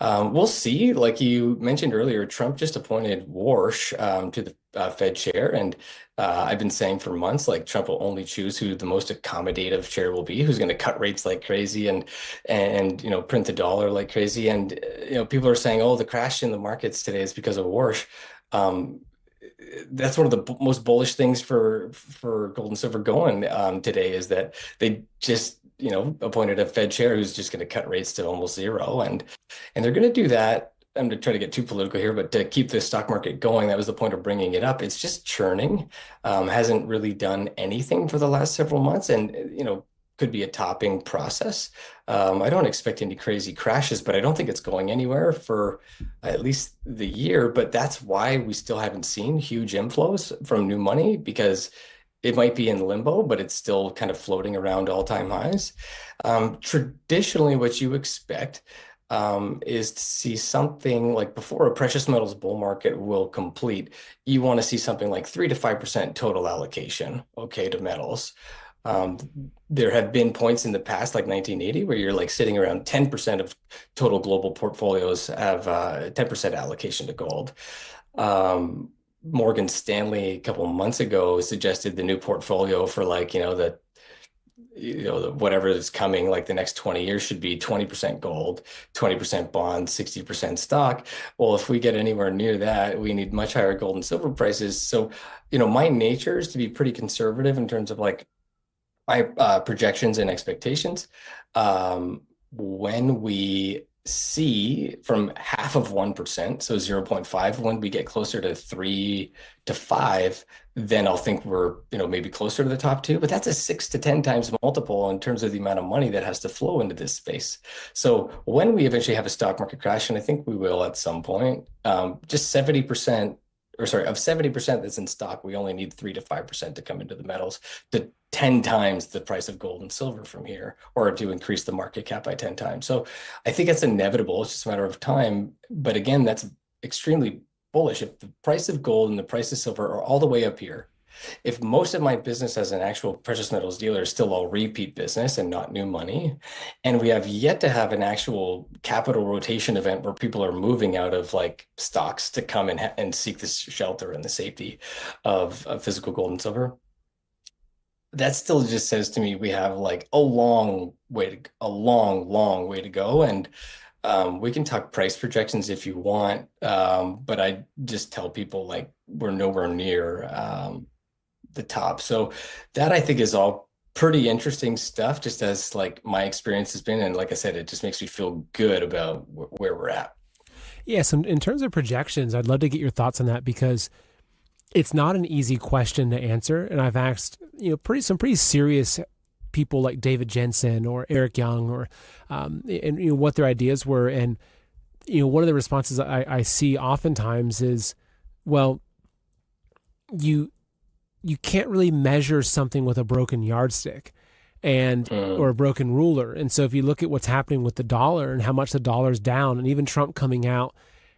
We'll see. Like you mentioned earlier, Trump just appointed Warsh to the Fed chair. And I've been saying for months, like Trump will only choose who the most accommodative chair will be, who's going to cut rates like crazy and print the dollar like crazy. And people are saying, oh, the crash in the markets today is because of Warsh. That's one of the most bullish things for gold and silver going today is that they just appointed a Fed chair who's just going to cut rates to almost zero, and they're going to do that. I'm going to try to get too political here, but to keep the stock market going, that was the point of bringing it up. It's just churning, hasn't really done anything for the last several months, and could be a topping process. I don't expect any crazy crashes, but I don't think it's going anywhere for at least the year. But that's why we still haven't seen huge inflows from new money, because it might be in limbo, but it's still kind of floating around all-time highs. Traditionally, what you expect is to see something like before a precious metals bull market will complete, you want to see something like 3 to 5% total allocation, okay, to metals. There have been points in the past, like 1980, where you're like sitting around 10% of total global portfolios have 10% allocation to gold. Morgan Stanley a couple of months ago suggested the new portfolio for like, whatever is coming, like the next 20 years should be 20% gold, 20% bonds, 60% stock. Well, if we get anywhere near that, we need much higher gold and silver prices. So, my nature is to be pretty conservative in terms of like my projections and expectations. When we see from half of 1%, so 0.5, when we get closer to 3 to 5, then I'll think we're, maybe closer to the top two, but that's a 6 to 10 times multiple in terms of the amount of money that has to flow into this space. So when we eventually have a stock market crash, and I think we will at some point, just 70%, or sorry, of 70% that's in stock, we only need 3 to 5% to come into the metals to 10 times the price of gold and silver from here, or to increase the market cap by 10 times. So I think it's inevitable. It's just a matter of time. But again, that's extremely bullish. If the price of gold and the price of silver are all the way up here, if most of my business as an actual precious metals dealer is still all repeat business and not new money, and we have yet to have an actual capital rotation event where people are moving out of like stocks to come and seek this shelter and the safety of physical gold and silver, that still just says to me we have like a long way to go. And we can talk price projections if you want, but I just tell people like we're nowhere near the top. So that I think is all pretty interesting stuff, just as like my experience has been. And like I said, it just makes me feel good about where we're at. Yes, in terms of projections, I'd love to get your thoughts on that because it's not an easy question to answer. And I've asked, some pretty serious people like David Jensen or Eric Young or and what their ideas were. And one of the responses I see oftentimes is, well, you can't really measure something with a broken yardstick and or a broken ruler. And so if you look at what's happening with the dollar and how much the dollar's down, and even Trump coming out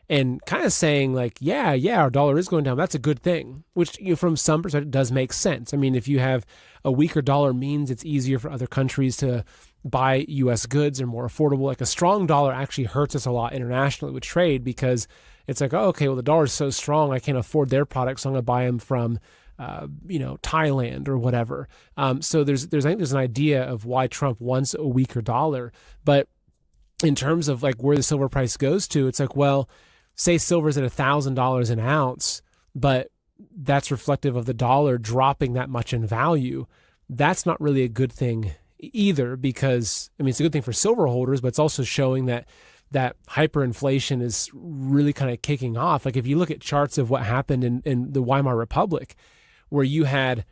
and kind of saying like, yeah, our dollar is going down, that's a good thing, which from some perspective does make sense. I mean, if you have a weaker dollar means it's easier for other countries to buy US goods and more affordable. Like a strong dollar actually hurts us a lot internationally with trade because it's like, oh, okay, well, the dollar is so strong, I can't afford their products, so I'm going to buy them from Thailand or whatever. So I think there's an idea of why Trump wants a weaker dollar. But in terms of like where the silver price goes to, it's like, well, say silver's at $1,000 an ounce, but that's reflective of the dollar dropping that much in value. That's not really a good thing either, because I mean, it's a good thing for silver holders, but it's also showing that hyperinflation is really kind of kicking off. Like if you look at charts of what happened in the Weimar Republic, where you had,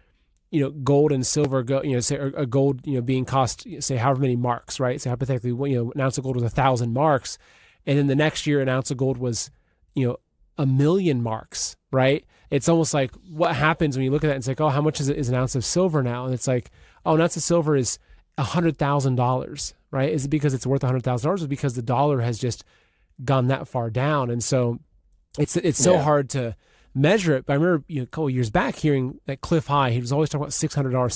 gold and silver go, say a gold, being cost, say however many marks, right? So hypothetically, an ounce of gold was 1,000 marks. And then the next year, an ounce of gold was, 1,000,000 marks, right? It's almost like what happens when you look at that and it's like, oh, how much is an ounce of silver now? And it's like, oh, an ounce of silver is $100,000, right? Is it because it's worth $100,000 or because the dollar has just gone that far down? And so it's so hard to measure it. But I remember a couple of years back hearing that Cliff High, he was always talking about $600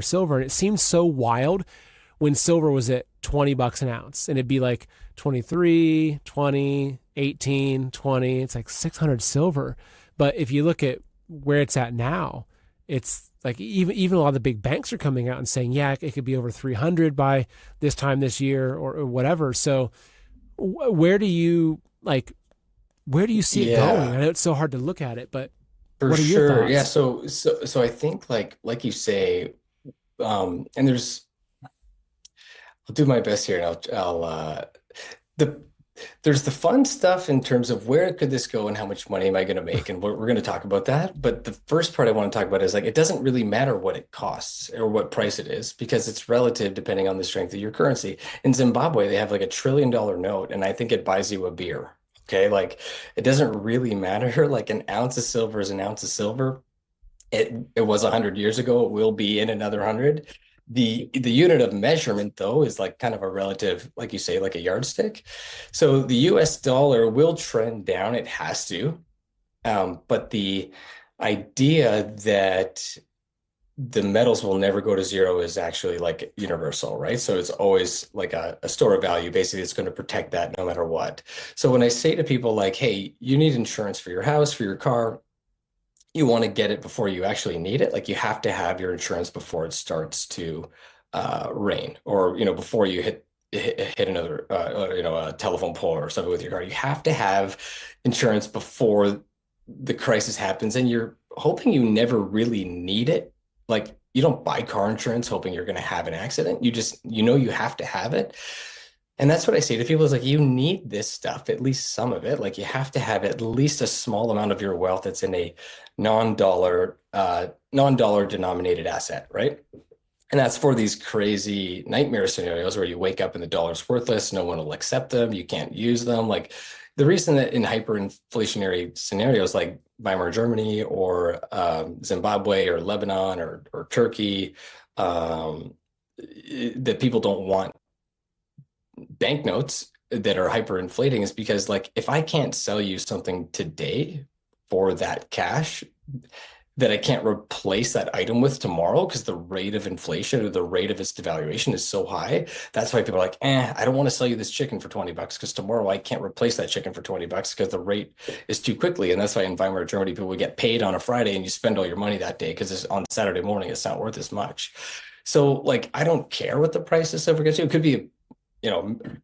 silver. And it seemed so wild when silver was at $20 an ounce, and it'd be like 23, 20, 18, 20. It's like 600 silver. But if you look at where it's at now, it's like even a lot of the big banks are coming out and saying, yeah, it could be over 300 by this time this year or whatever. So where do you see it going? I know it's so hard to look at it, but For what are your sure. thoughts? Yeah. So I think like you say, and I'll do my best here, and the there's the fun stuff in terms of where could this go and how much money am I going to make, and we're going to talk about that. But the first part I want to talk about is like it doesn't really matter what it costs or what price it is because it's relative depending on the strength of your currency. In Zimbabwe, they have like $1 trillion note, and I think it buys you a beer. Okay, like it doesn't really matter. Like an ounce of silver is an ounce of silver. It was 100 years ago. It will be in another 100. The unit of measurement though is like kind of a relative, like you say, like a yardstick. So the US dollar will trend down. It has to. But the idea that the metals will never go to zero is actually like universal, right? So it's always like a store of value. Basically, it's going to protect that no matter what. So when I say to people like, hey, you need insurance for your house, for your car, you want to get it before you actually need it. Like you have to have your insurance before it starts to rain, or before you hit another a telephone pole or something with your car. You have to have insurance before the crisis happens, and you're hoping you never really need it. Like you don't buy car insurance hoping you're going to have an accident. You just you have to have it. And that's what I say to people is like, you need this stuff, at least some of it. Like you have to have at least a small amount of your wealth that's in a non-dollar denominated asset, right? And that's for these crazy nightmare scenarios where you wake up and the dollar's worthless, no one will accept them, you can't use them. Like the reason that in hyperinflationary scenarios like Weimar Germany or Zimbabwe or Lebanon or Turkey, that people don't want banknotes that are hyperinflating is because like if I can't sell you something today for that cash, that I can't replace that item with tomorrow because the rate of inflation or the rate of its devaluation is so high. That's why people are like, I don't want to sell you this chicken for 20 bucks because tomorrow I can't replace that chicken for 20 bucks because the rate is too quickly. And that's why in Weimar, Germany, people would get paid on a Friday and you spend all your money that day because on Saturday morning, it's not worth as much. So like, I don't care what the price of silver gets to. It could be, $1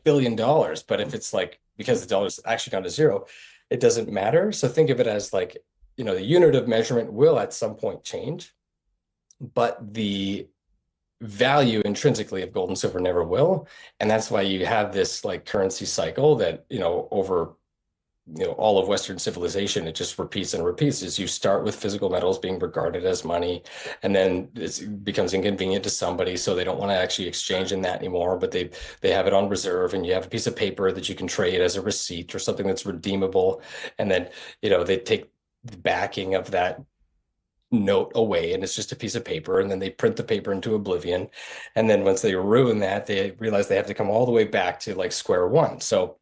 billion, but if it's like, because the dollar's actually gone to zero, it doesn't matter. So think of it as like, the unit of measurement will at some point change, but the value intrinsically of gold and silver never will. And that's why you have this like currency cycle that, over all of Western civilization, it just repeats and repeats. Is you start with physical metals being regarded as money, and then it becomes inconvenient to somebody, so they don't want to actually exchange in that anymore. But they have it on reserve, and you have a piece of paper that you can trade as a receipt or something that's redeemable. And then they take the backing of that note away, and it's just a piece of paper, and then they print the paper into oblivion. And then once they ruin that, they realize they have to come all the way back to like square one. So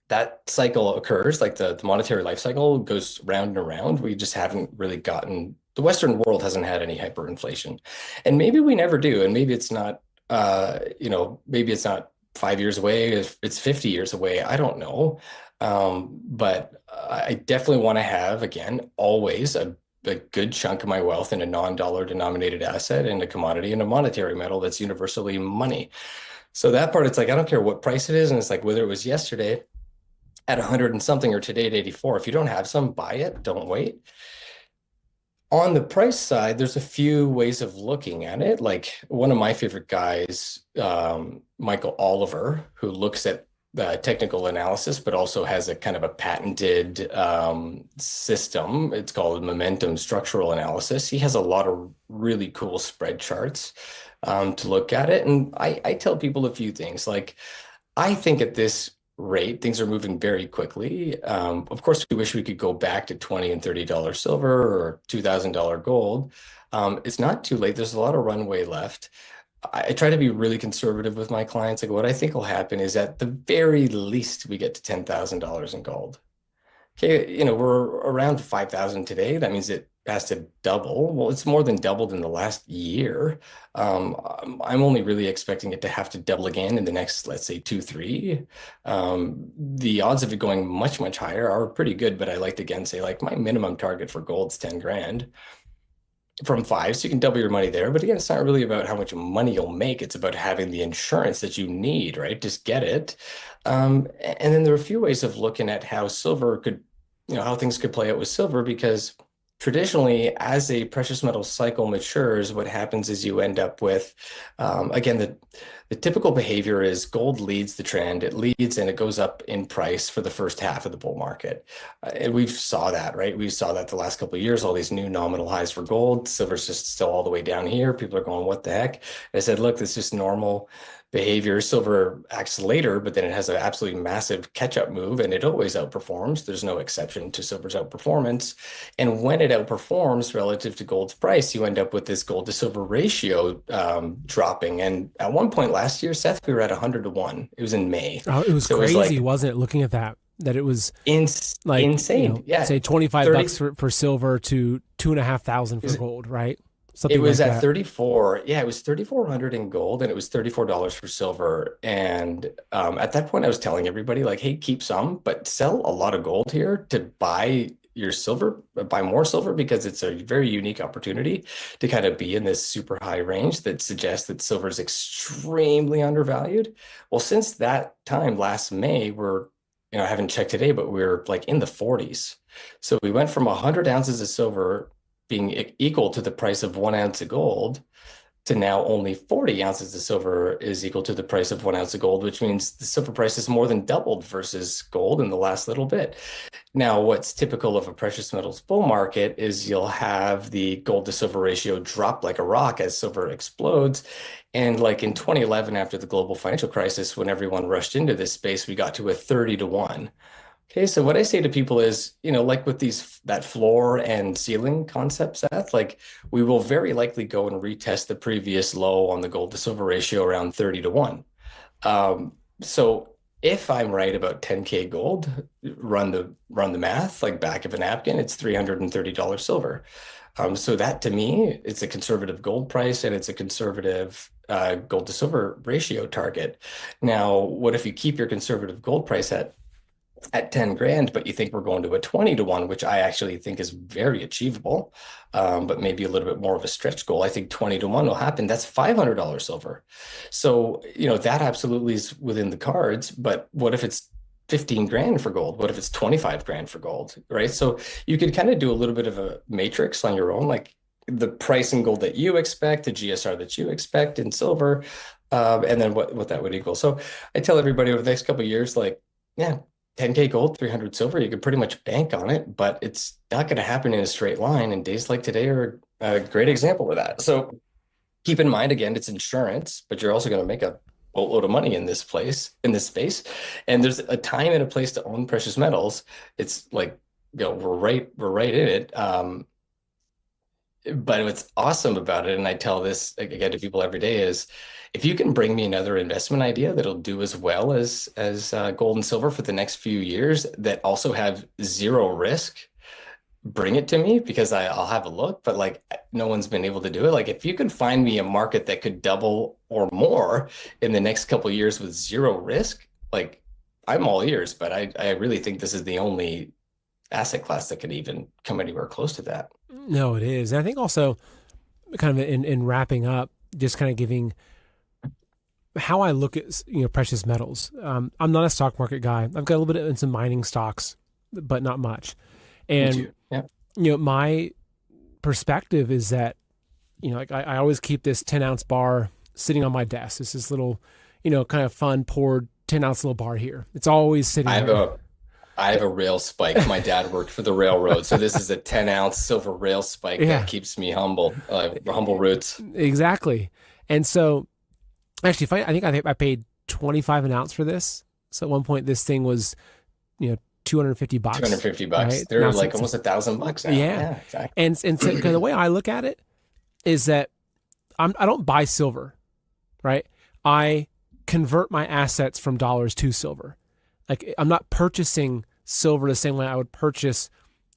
that cycle occurs, like the monetary life cycle goes round and around. We just haven't really gotten, the Western world hasn't had any hyperinflation. And maybe we never do. And maybe it's not, maybe it's not 5 years away, if it's 50 years away. I don't know. But I definitely want to have, again, always a good chunk of my wealth in a non-dollar denominated asset, in a commodity, and a monetary metal that's universally money. So that part, it's like, I don't care what price it is. And it's like, whether it was yesterday at 100 and something or today at 84, if you don't have some, buy it, don't wait. On the price side, there's a few ways of looking at it. Like one of my favorite guys, Michael Oliver, who looks at technical analysis, but also has a kind of a patented system. It's called momentum structural analysis. He has a lot of really cool spread charts to look at it. And I tell people a few things. Like, I think at this rate, things are moving very quickly. Of course, we wish we could go back to $20 and $30 silver or $2,000 gold. It's not too late. There's a lot of runway left. I try to be really conservative with my clients. Like, what I think will happen is at the very least, we get to $10,000 in gold. Okay, we're around 5,000 today. That means it has to double. Well, it's more than doubled in the last year. I'm only really expecting it to have to double again in the next, let's say, 2, 3. The odds of it going much, much higher are pretty good, but I like to again say, like, my minimum target for gold's 10 grand from 5, so you can double your money there. But again, it's not really about how much money you'll make. It's about having the insurance that you need, right? Just get it. And then there are a few ways of looking at how silver could, how things could play out with silver, because traditionally, as a precious metal cycle matures, what happens is you end up with, again, the typical behavior is gold leads the trend. It leads and it goes up in price for the first half of the bull market. And we saw that, right? We saw that the last couple of years, all these new nominal highs for gold. Silver's just still all the way down here. People are going, what the heck? And I said, look, this is just normal behavior. Silver acts later, but then it has an absolutely massive catch-up move, and it always outperforms. There's no exception to silver's outperformance. And when it outperforms relative to gold's price, you end up with this gold to silver ratio dropping. And at one point last year, Seth, we were at 100 to 1. It was in May. Oh, it was so crazy, it was like, wasn't it? Looking at that it was like insane. Yeah. Say 25 bucks for silver to 2,500 for gold, right? Something it was like at that. 34. Yeah, it was 3,400 in gold, and it was $34 for silver. And at that point, I was telling everybody, like, hey, keep some, but sell a lot of gold here to buy your silver, buy more silver, because it's a very unique opportunity to kind of be in this super high range that suggests that silver is extremely undervalued. Well, since that time last May, I haven't checked today, but we're like in the 40s. So we went from 100 ounces of silver being equal to the price of 1 ounce of gold to now only 40 ounces of silver is equal to the price of 1 ounce of gold, which means the silver price has more than doubled versus gold in the last little bit. Now, what's typical of a precious metals bull market is you'll have the gold to silver ratio drop like a rock as silver explodes. And like in 2011, after the global financial crisis, when everyone rushed into this space, we got to a 30 to 1. Okay, so what I say to people is, like with that floor and ceiling concept, Seth, like we will very likely go and retest the previous low on the gold to silver ratio around 30 to 1. So if I'm right about 10K gold, run the math, like back of a napkin, it's $330 silver. So that to me, it's a conservative gold price and it's a conservative gold to silver ratio target. Now, what if you keep your conservative gold price at 10 grand, but you think we're going to a 20 to 1, which I actually think is very achievable, but maybe a little bit more of a stretch goal. I think 20 to 1 will happen. That's $500 silver. So, that absolutely is within the cards, but what if it's 15 grand for gold? What if it's 25 grand for gold, right? So you could kind of do a little bit of a matrix on your own, like the price in gold that you expect, the GSR that you expect in silver, and then what that would equal. So I tell everybody over the next couple of years, like, yeah, 10K gold, 300 silver, you could pretty much bank on it, but it's not going to happen in a straight line. And days like today are a great example of that. So keep in mind, again, it's insurance, but you're also going to make a boatload of money in this place, in this space. And there's a time and a place to own precious metals. It's like, we're right in it. But what's awesome about it, and I tell this again to people every day, is if you can bring me another investment idea that'll do as well as gold and silver for the next few years that also have zero risk, bring it to me because I'll have a look. But like no one's been able to do it. Like if you could find me a market that could double or more in the next couple of years with zero risk, like I'm all ears. But I really think this is the only asset class that could even come anywhere close to that. No, it is. And I think also kind of in wrapping up, just kind of giving how I look at precious metals. I'm not a stock market guy. I've got a little bit in some mining stocks, but not much. Me And too. Yeah. my perspective is that like I always keep this 10-ounce bar sitting on my desk. It's this little kind of fun poured 10-ounce little bar here. It's always sitting I have there. I have a rail spike. My dad worked for the railroad, so this is a 10-ounce silver rail spike that Yeah, keeps me humble. Humble roots. exactly. And so actually, I paid 25 an ounce for this. So at one point, this thing was, 250 250 bucks, bucks. right? They're Now like almost $1,000 now. yeah. Yeah, exactly. And so 'cause the way I look at it is that I don't buy silver, right? I convert my assets from dollars to silver. Like I'm not purchasing silver the same way I would purchase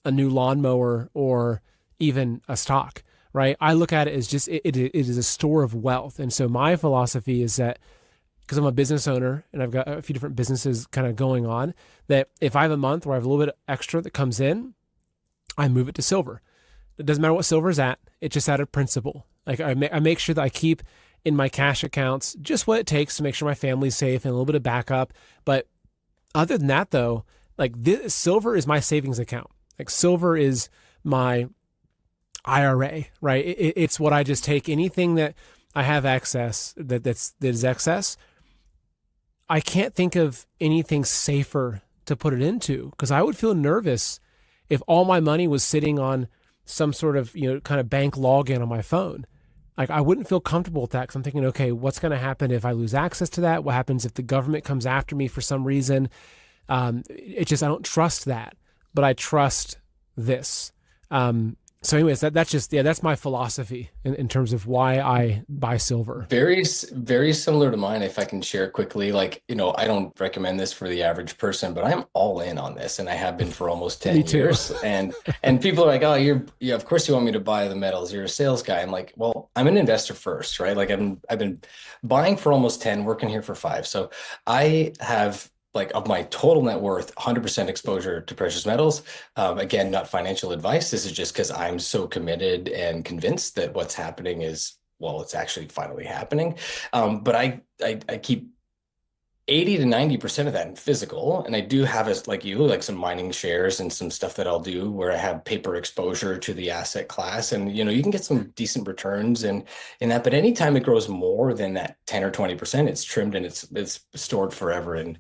a new lawnmower or even a stock, right? I look at it as just it is a store of wealth. And so my philosophy is that because I'm a business owner and I've got a few different businesses kind of going on, that if I have a month where I have a little bit extra that comes in, I move it to silver. It doesn't matter what silver is at. It's just out of principle. Like I make sure that I keep in my cash accounts just what it takes to make sure my family's safe and a little bit of backup. But other than that, though, like this, silver is my savings account. Like silver is my IRA, right? It's what I just take anything that I have excess that is excess. I can't think of anything safer to put it into because I would feel nervous if all my money was sitting on some sort of kind of bank login on my phone. Like I wouldn't feel comfortable with that because I'm thinking, okay, what's going to happen if I lose access to that? What happens if the government comes after me for some reason? It just I don't trust that, but I trust this. So, anyways, that's my philosophy in terms of why I buy silver. Very similar to mine, if I can share quickly. Like, I don't recommend this for the average person, but I'm all in on this, and I have been for almost Me 10 too. years. And people are like, "Oh, yeah, of course you want me to buy the metals. You're a sales guy." I'm like, "Well, I'm an investor first, right? Like I've been buying for almost 10, working here for 5. So I have like of my total net worth, 100% exposure to precious metals. Again, not financial advice. This is just because I'm so committed and convinced that what's happening is, well, it's actually finally happening. But I keep 80 to 90% of that in physical. And I do have like some mining shares and some stuff that I'll do where I have paper exposure to the asset class. And, you can get some decent returns in that, but anytime it grows more than that 10 or 20%, it's trimmed and it's stored forever in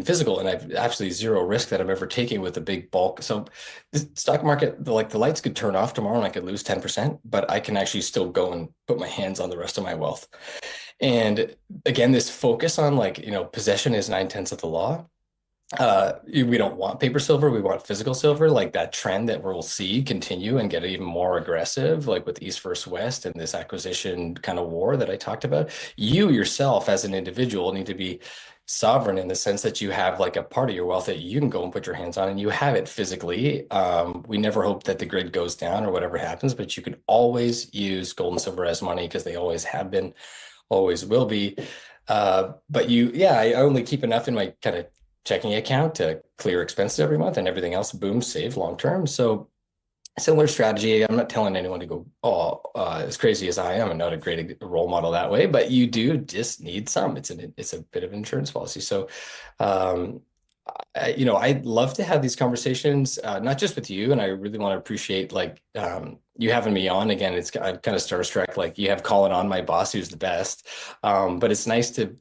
physical. And I've absolutely zero risk that I'm ever taking with a big bulk. So the stock market, the lights could turn off tomorrow and I could lose 10%, but I can actually still go and put my hands on the rest of my wealth. And again, this focus on possession is 9/10 of the law. We don't want paper silver. We want physical silver, like that trend that we'll see continue and get even more aggressive, like with East versus West and this acquisition kind of war that I talked about. You yourself as an individual need to be sovereign in the sense that you have like a part of your wealth that you can go and put your hands on and you have it physically. We never hope that the grid goes down or whatever happens, but you can always use gold and silver as money because they always have been, always will be. But yeah, I only keep enough in my kind of checking account to clear expenses every month and everything else, boom, save long term. So similar strategy. I'm not telling anyone to go, as crazy as I am. I'm not a great role model that way, but you do just need some. It's a bit of an insurance policy. So, um, I'd love to have these conversations, not just with you, and I really want to appreciate like you having me on again. I'm kind of starstruck. Like you have Colin on, my boss, who's the best. But it's nice to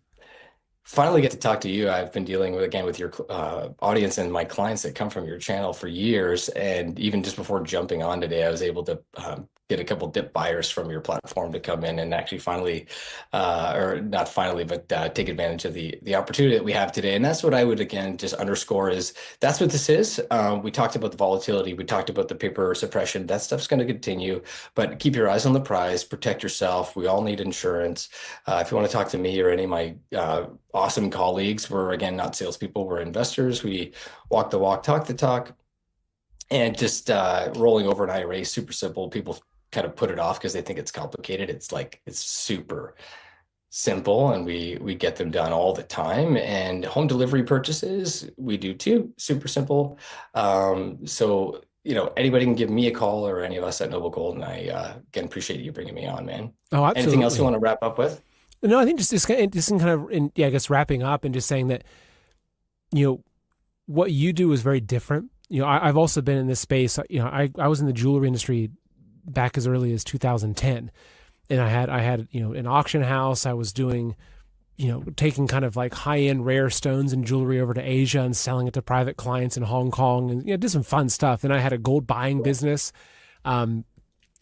finally get to talk to you. I've been dealing with again with your audience and my clients that come from your channel for years, and even just before jumping on today, I was able to get a couple dip buyers from your platform to come in and actually finally, or not finally, but take advantage of the opportunity that we have today. And that's what I would again just underscore is that's what this is. We talked about the volatility, we talked about the paper suppression. That stuff's going to continue, but keep your eyes on the prize, protect yourself. We all need insurance. If you want to talk to me or any of my awesome colleagues, we're again not salespeople, we're investors. We walk the walk, talk the talk, and just rolling over an IRA is super simple. People kind of put it off because they think it's complicated. It's super simple, and we get them done all the time. And home delivery purchases we do too, super simple. So anybody can give me a call or any of us at Noble Gold, and I again appreciate you bringing me on, man. Oh, Anything else you absolutely. want to wrap up with? No, I think just in kind of, yeah, I guess wrapping up and just saying that, you know, what you do is very different. I've also been in this space. I was in the jewelry industry back as early as 2010, and I had an auction house. I was doing, taking kind of like high end rare stones and jewelry over to Asia and selling it to private clients in Hong Kong, and did some fun stuff. Then I had a gold buying business.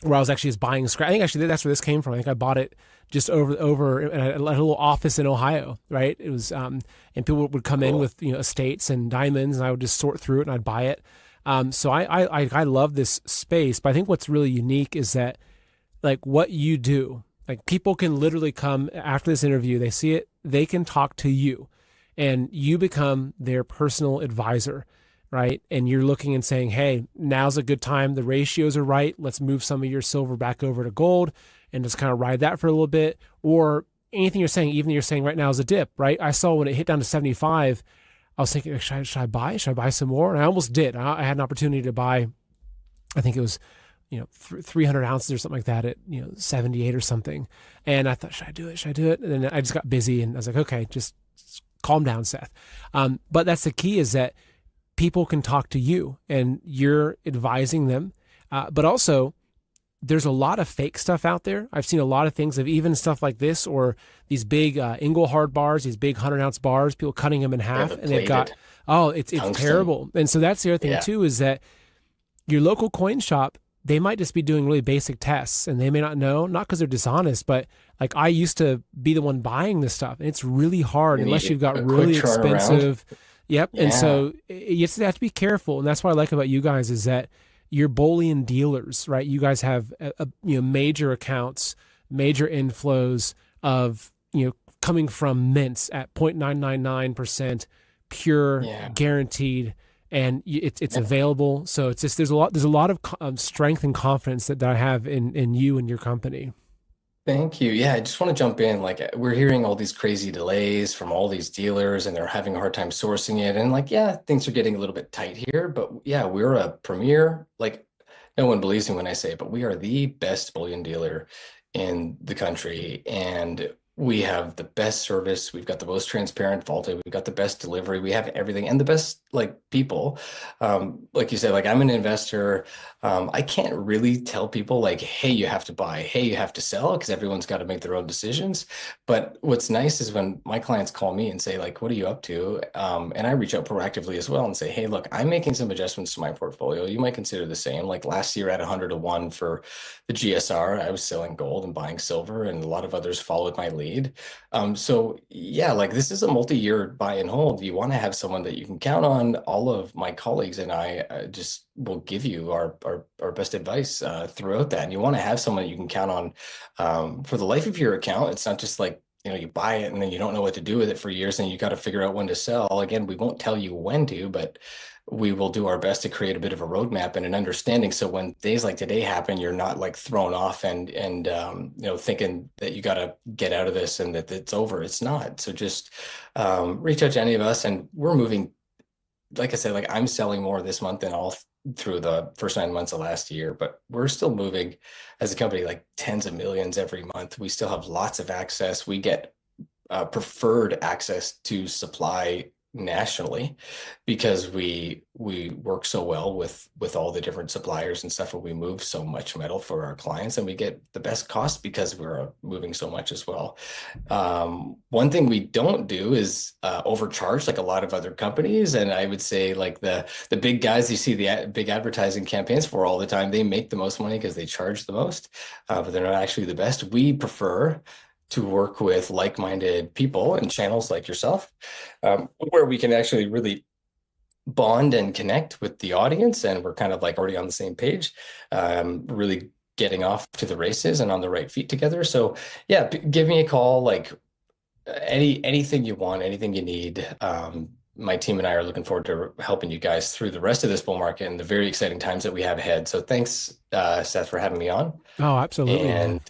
Where I was actually just buying scrap. I think actually that's where this came from. I think I bought it just over at a little office in Ohio, right? It was, and people would come in Cool. with estates and diamonds, and I would just sort through it and I'd buy it. So I love this space, but I think what's really unique is that like what you do, like people can literally come after this interview, they see it, they can talk to you, and you become their personal advisor, right? And you're looking and saying, hey, now's a good time. The ratios are right. Let's move some of your silver back over to gold and just kind of ride that for a little bit. Or anything you're saying, even you're saying right now is a dip, right? I saw when it hit down to 75, I was thinking, should I buy? Should I buy some more? And I almost did. I had an opportunity to buy, I think it was, 300 ounces or something like that at, 78 or something. And I thought, should I do it? Should I do it? And then I just got busy and I was like, okay, just calm down, Seth. But that's the key, is that people can talk to you and you're advising them. But also, there's a lot of fake stuff out there. I've seen a lot of things of even stuff like this or these big Engelhard bars, these big 100-ounce bars, people cutting them in Yeah, half, the and they've got, plated it's tungsten. terrible. And so that's the other thing Yeah. too, is that your local coin shop, they might just be doing really basic tests and they may not know, not because they're dishonest, but like I used to be the one buying this stuff. And it's really hard You unless you've need got a quick really turnaround. expensive. Yep. And Yeah. so you just have to be careful. And that's what I like about you guys is that you're bullion dealers, right? You guys have major accounts, major inflows of, coming from mints at 0.999% pure, Yeah. guaranteed, and it's Yeah. available. So it's just there's a lot of strength and confidence that I have in you and your company. Thank you. Yeah, I just want to jump in. Like, we're hearing all these crazy delays from all these dealers, and they're having a hard time sourcing it. And like, yeah, things are getting a little bit tight here, but yeah, we're a premier. Like, no one believes me when I say it, but we are the best bullion dealer in the country, and we have the best service. We've got the most transparent vaulted. We've got the best delivery. We have everything and the best like people. Like you said, like I'm an investor. I can't really tell people like, hey, you have to buy, hey, you have to sell, because everyone's got to make their own decisions. But what's nice is when my clients call me and say, like, what are you up to? And I reach out proactively as well and say, hey, look, I'm making some adjustments to my portfolio. You might consider the same. Like last year at 100 to 1 for the GSR, I was selling gold and buying silver, and a lot of others followed my lead. So yeah, like this is a multi-year buy and hold. You want to have someone that you can count on. All of my colleagues and I just will give you our best advice throughout that. And you want to have someone you can count on for the life of your account. It's not just like you buy it and then you don't know what to do with it for years and you got to figure out when to sell. Again, we won't tell you when to, but we will do our best to create a bit of a roadmap and an understanding. So when days like today happen, you're not like thrown off and thinking that you got to get out of this and that it's over. It's not. So just reach out to any of us, and we're moving. Like I said, like I'm selling more this month than all through the first 9 months of last year, but we're still moving as a company like tens of millions every month. We still have lots of access. We get preferred access to supply nationally because we work so well with all the different suppliers and stuff, and we move so much metal for our clients, and we get the best cost because we're moving so much as well. One thing we don't do is overcharge like a lot of other companies, and I would say like the big guys you see the big advertising campaigns for all the time, they make the most money because they charge the most, but they're not actually the best. We prefer to work with like-minded people and channels like yourself, where we can actually really bond and connect with the audience, and we're kind of like already on the same page, really getting off to the races and on the right feet together. So yeah, give me a call, like anything you want, anything you need. My team and I are looking forward to helping you guys through the rest of this bull market and the very exciting times that we have ahead. So thanks, Seth, for having me on. Oh, absolutely. And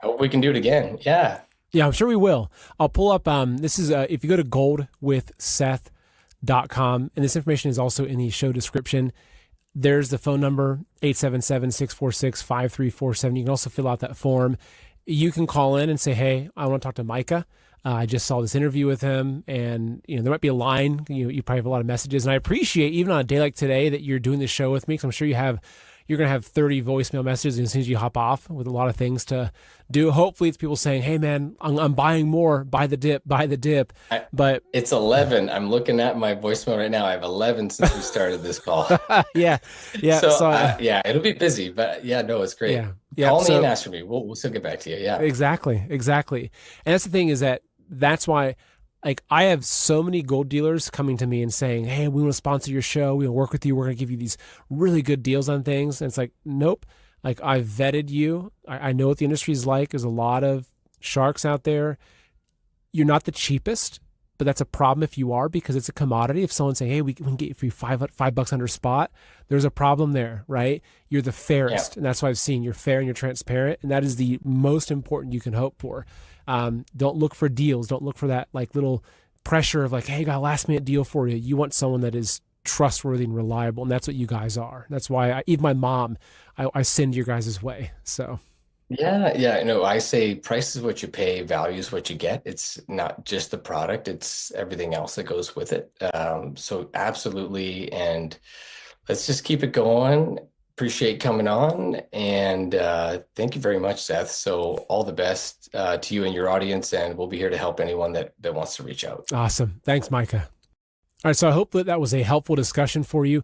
I hope we can do it again. Yeah. Yeah, I'm sure we will. I'll pull up, this is, if you go to goldwithseth.com, and this information is also in the show description, there's the phone number, 877-646-5347. You can also fill out that form. You can call in and say, hey, I want to talk to Micah. I just saw this interview with him, and there might be a line. You probably have a lot of messages, and I appreciate even on a day like today that you're doing this show with me, because I'm sure you're going to have 30 voicemail messages as soon as you hop off, with a lot of things to do. Hopefully it's people saying, hey man, I'm buying more, buy the dip. But it's 11. I'm looking at my voicemail right now. I have 11 since we started this call. Yeah. So yeah, it'll be busy, but yeah, no, it's great. Yeah. Call me and ask for me. We'll still get back to you. Yeah, exactly. And that's the thing, is that's why, like, I have so many gold dealers coming to me and saying, hey, we want to sponsor your show. We want to work with you. We're going to give you these really good deals on things. And it's like, nope. Like, I've vetted you. I know what the industry is like. There's a lot of sharks out there. You're not the cheapest, but that's a problem if you are, because it's a commodity. If someone's saying, hey, we can get you for $5 under spot, there's a problem there, right? You're the fairest. Yeah. And that's what I've seen. You're fair and you're transparent. And that is the most important you can hope for. Don't look for deals. Don't look for that like little pressure of like, hey, I got a last minute deal for you. You want someone that is trustworthy and reliable. And that's what you guys are. That's why even my mom, I send your guys' way. So. Yeah. No, I say price is what you pay, value is what you get. It's not just the product, it's everything else that goes with it. So absolutely. And let's just keep it going. Appreciate coming on, and thank you very much, Seth. So all the best to you and your audience, and we'll be here to help anyone that wants to reach out. Awesome. Thanks, Micah. All right, so I hope that was a helpful discussion for you.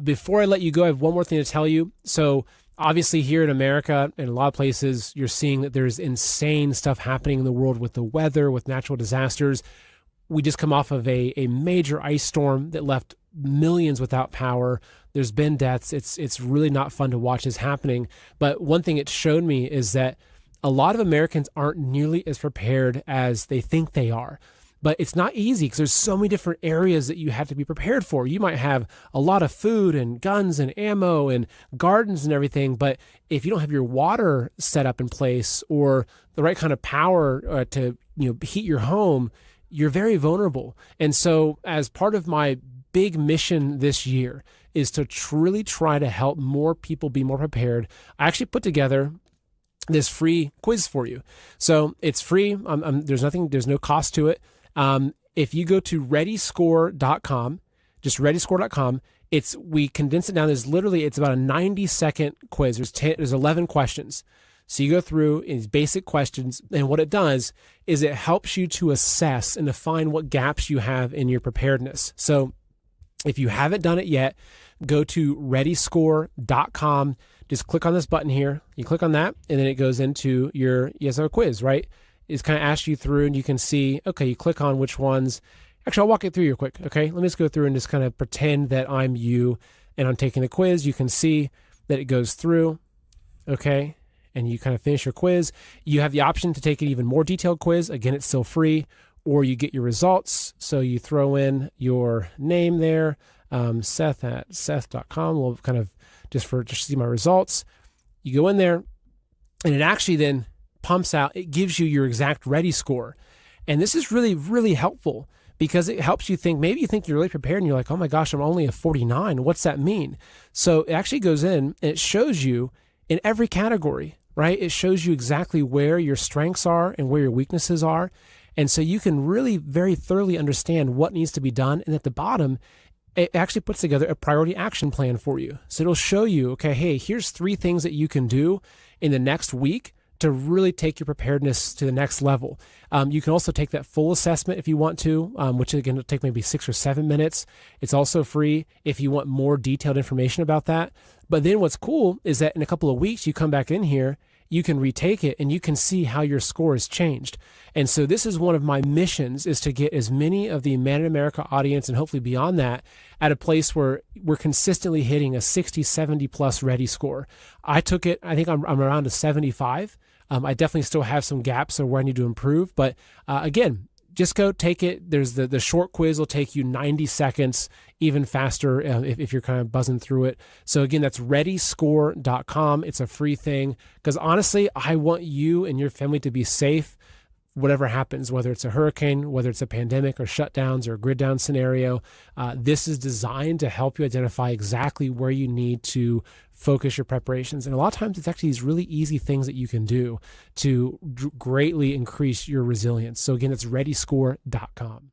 Before I let you go, I have one more thing to tell you. So obviously here in America and a lot of places, you're seeing that there's insane stuff happening in the world with the weather, with natural disasters. We just come off of a major ice storm that left millions without power. There's been deaths. It's really not fun to watch this happening. But one thing it showed me is that a lot of Americans aren't nearly as prepared as they think they are. But it's not easy because there's so many different areas that you have to be prepared for. You might have a lot of food and guns and ammo and gardens and everything, but if you don't have your water set up in place or the right kind of power to heat your home, you're very vulnerable. And so as part of my big mission this year is to truly try to help more people be more prepared, I actually put together this free quiz for you. So it's free. There's no cost to it. If you go to readyscore.com, just readyscore.com, we condense it down. It's about a 90-second quiz. There's 11 questions. So you go through these basic questions, and what it does is it helps you to assess and define what gaps you have in your preparedness. So if you haven't done it yet, go to readyscore.com. Just click on this button here. You click on that, and then it goes into you have a quiz, right? It's kind of asks you through, and you can see, okay, you click on which ones. Actually, I'll walk it through you quick, okay? Let me just go through and just kind of pretend that I'm you and I'm taking the quiz. You can see that it goes through, okay? and you kind of finish your quiz. You have the option to take an even more detailed quiz. Again, it's still free, or you get your results. So you throw in your name there, Seth at seth.com. We'll kind of just see my results. You go in there, and it actually then pumps out, it gives you your exact ready score. And this is really, really helpful because it helps you think, maybe you think you're really prepared and you're like, oh my gosh, I'm only a 49. What's that mean? So it actually goes in and it shows you in every category, right? It shows you exactly where your strengths are and where your weaknesses are. And so you can really very thoroughly understand what needs to be done. And at the bottom, it actually puts together a priority action plan for you. So it'll show you, okay, hey, here's 3 things that you can do in the next week to really take your preparedness to the next level. You can also take that full assessment if you want to, which again will take maybe 6 or 7 minutes. It's also free if you want more detailed information about that. But then what's cool is that in a couple of weeks, you come back in here, you can retake it and you can see how your score has changed. And so this is one of my missions, is to get as many of the Man in America audience and hopefully beyond that at a place where we're consistently hitting a 60, 70 plus ready score. I took it, I think I'm around a 75. I definitely still have some gaps of where I need to improve, but again, just go take it. There's the short quiz will take you 90 seconds, even faster if you're kind of buzzing through it. So again, that's readyscore.com. It's a free thing because honestly, I want you and your family to be safe whatever happens, whether it's a hurricane, whether it's a pandemic or shutdowns or a grid down scenario. This is designed to help you identify exactly where you need to focus your preparations. And a lot of times it's actually these really easy things that you can do to greatly increase your resilience. So again, it's readyscore.com.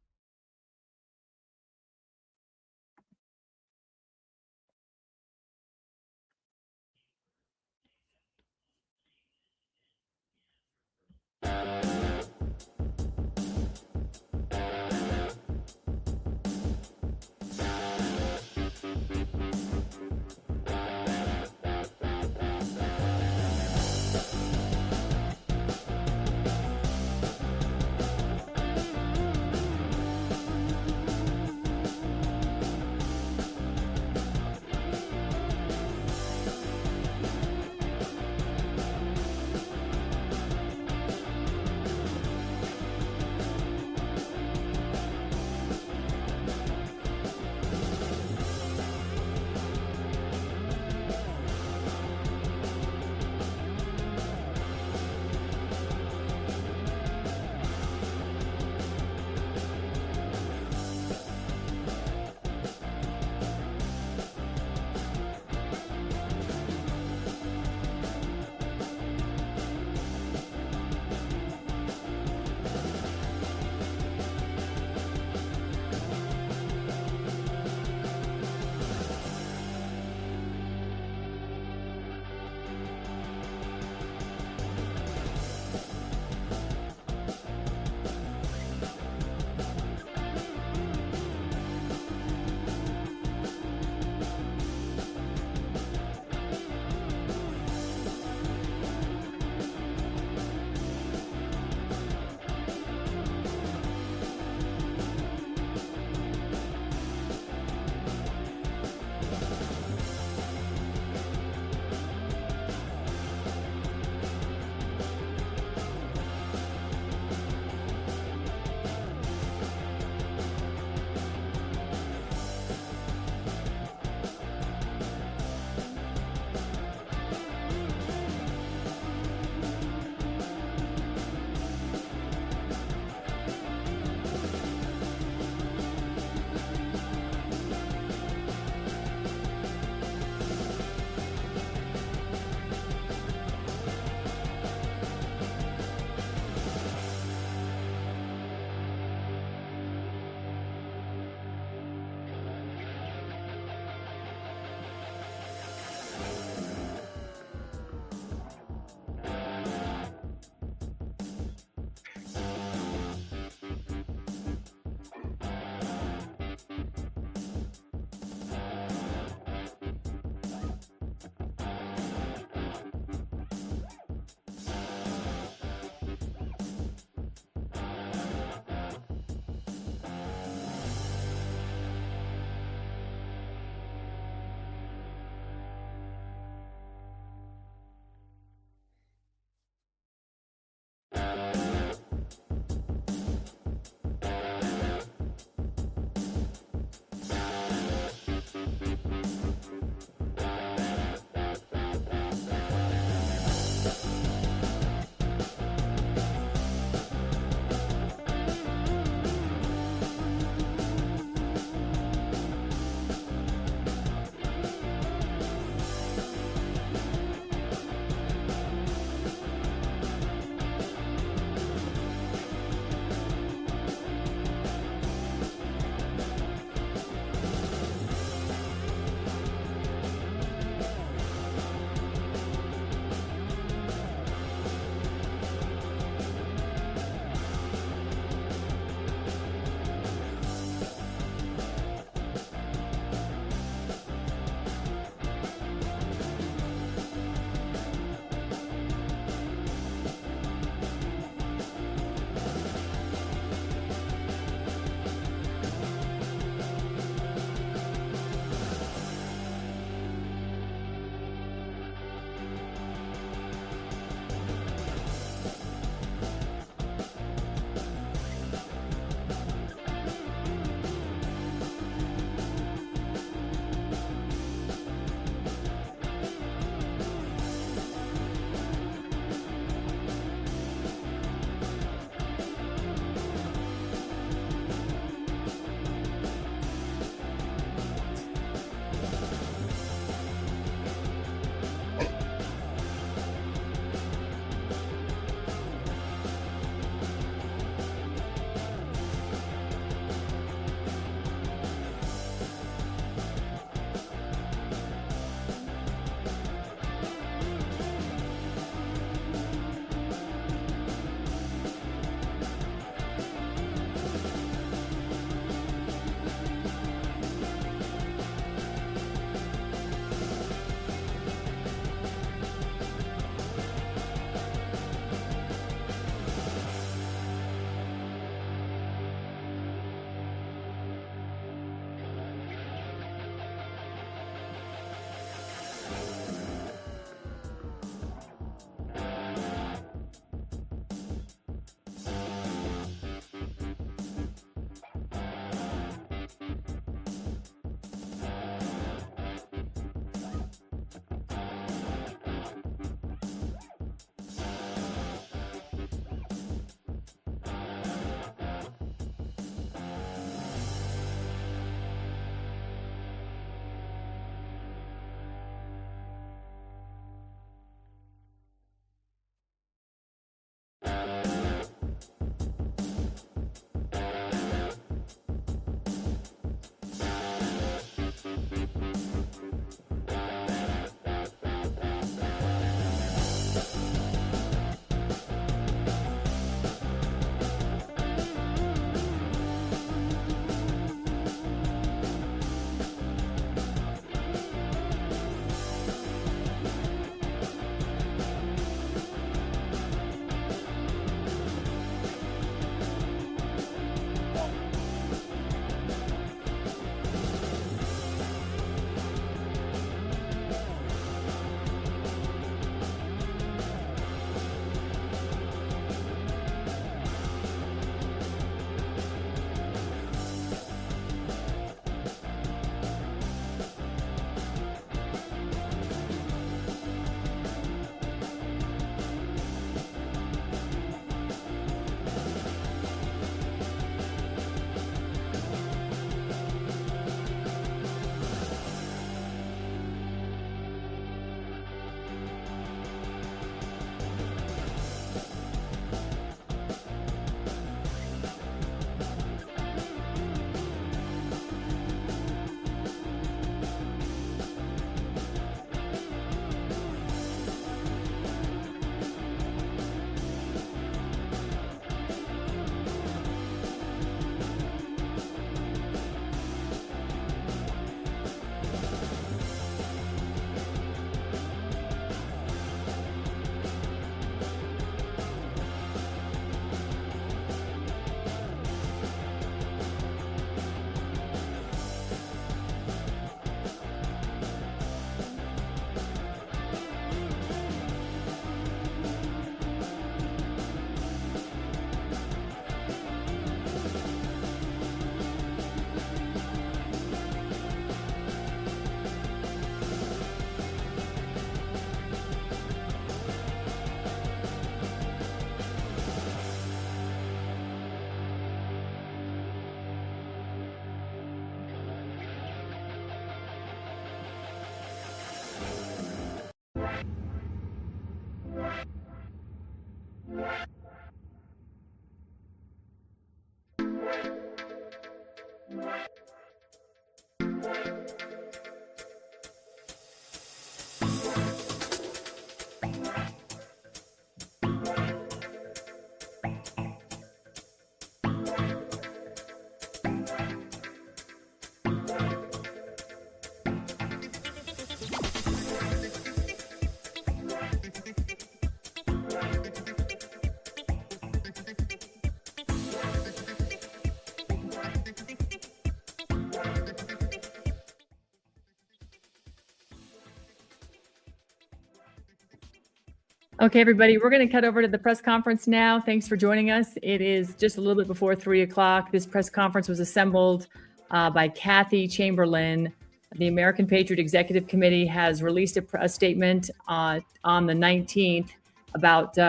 Okay, everybody, we're going to cut over to the press conference now. Thanks for joining us. It is just a little bit before 3 o'clock. This press conference was assembled by Kathy Chamberlain. The American Patriot Executive Committee has released a statement on the 19th about the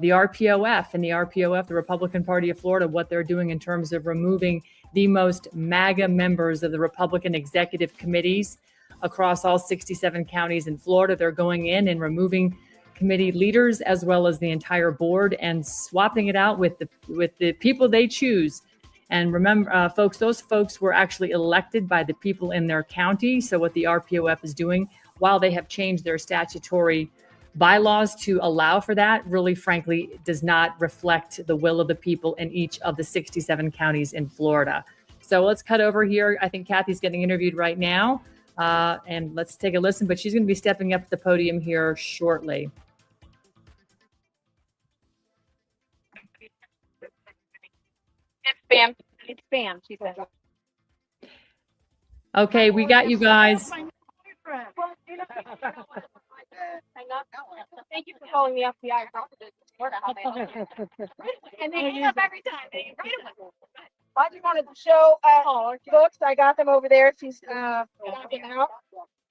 RPOF and the RPOF, the Republican Party of Florida, what they're doing in terms of removing the most MAGA members of the Republican executive committees across all 67 counties in Florida. They're going in and removing committee leaders as well as the entire board and swapping it out with the people they choose. And remember, folks, those folks were actually elected by the people in their county. So what the RPOF is doing, while they have changed their statutory bylaws to allow for that, really, frankly, does not reflect the will of the people in each of the 67 counties in Florida. So let's cut over here. I think Kathy's getting interviewed right now. And let's take a listen, but she's going to be stepping up to the podium here shortly. Spam. It's spam, she said. Okay, we got you guys. Thank you for calling the FBI. And they hang up every time. I just wanted to show books. I got them over there. She's got them out.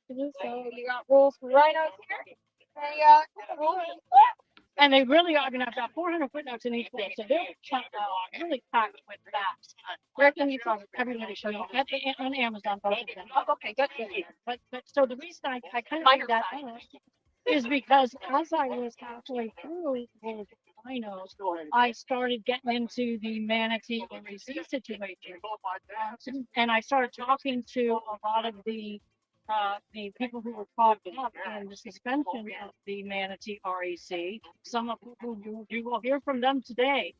So you got rules for rhinos here. And they really are going to have about 400 footnotes in each book. So they're really packed with facts. Where can you find everybody show you? On Amazon. Both of them. Oh, okay, good. But so the reason I kind of made that is because as I was halfway through the rhinos, I started getting into the manatee and receipt situation. And I started talking to a lot of the people who were caught up in the suspension of the manatee REC, some of whom you will hear from them today.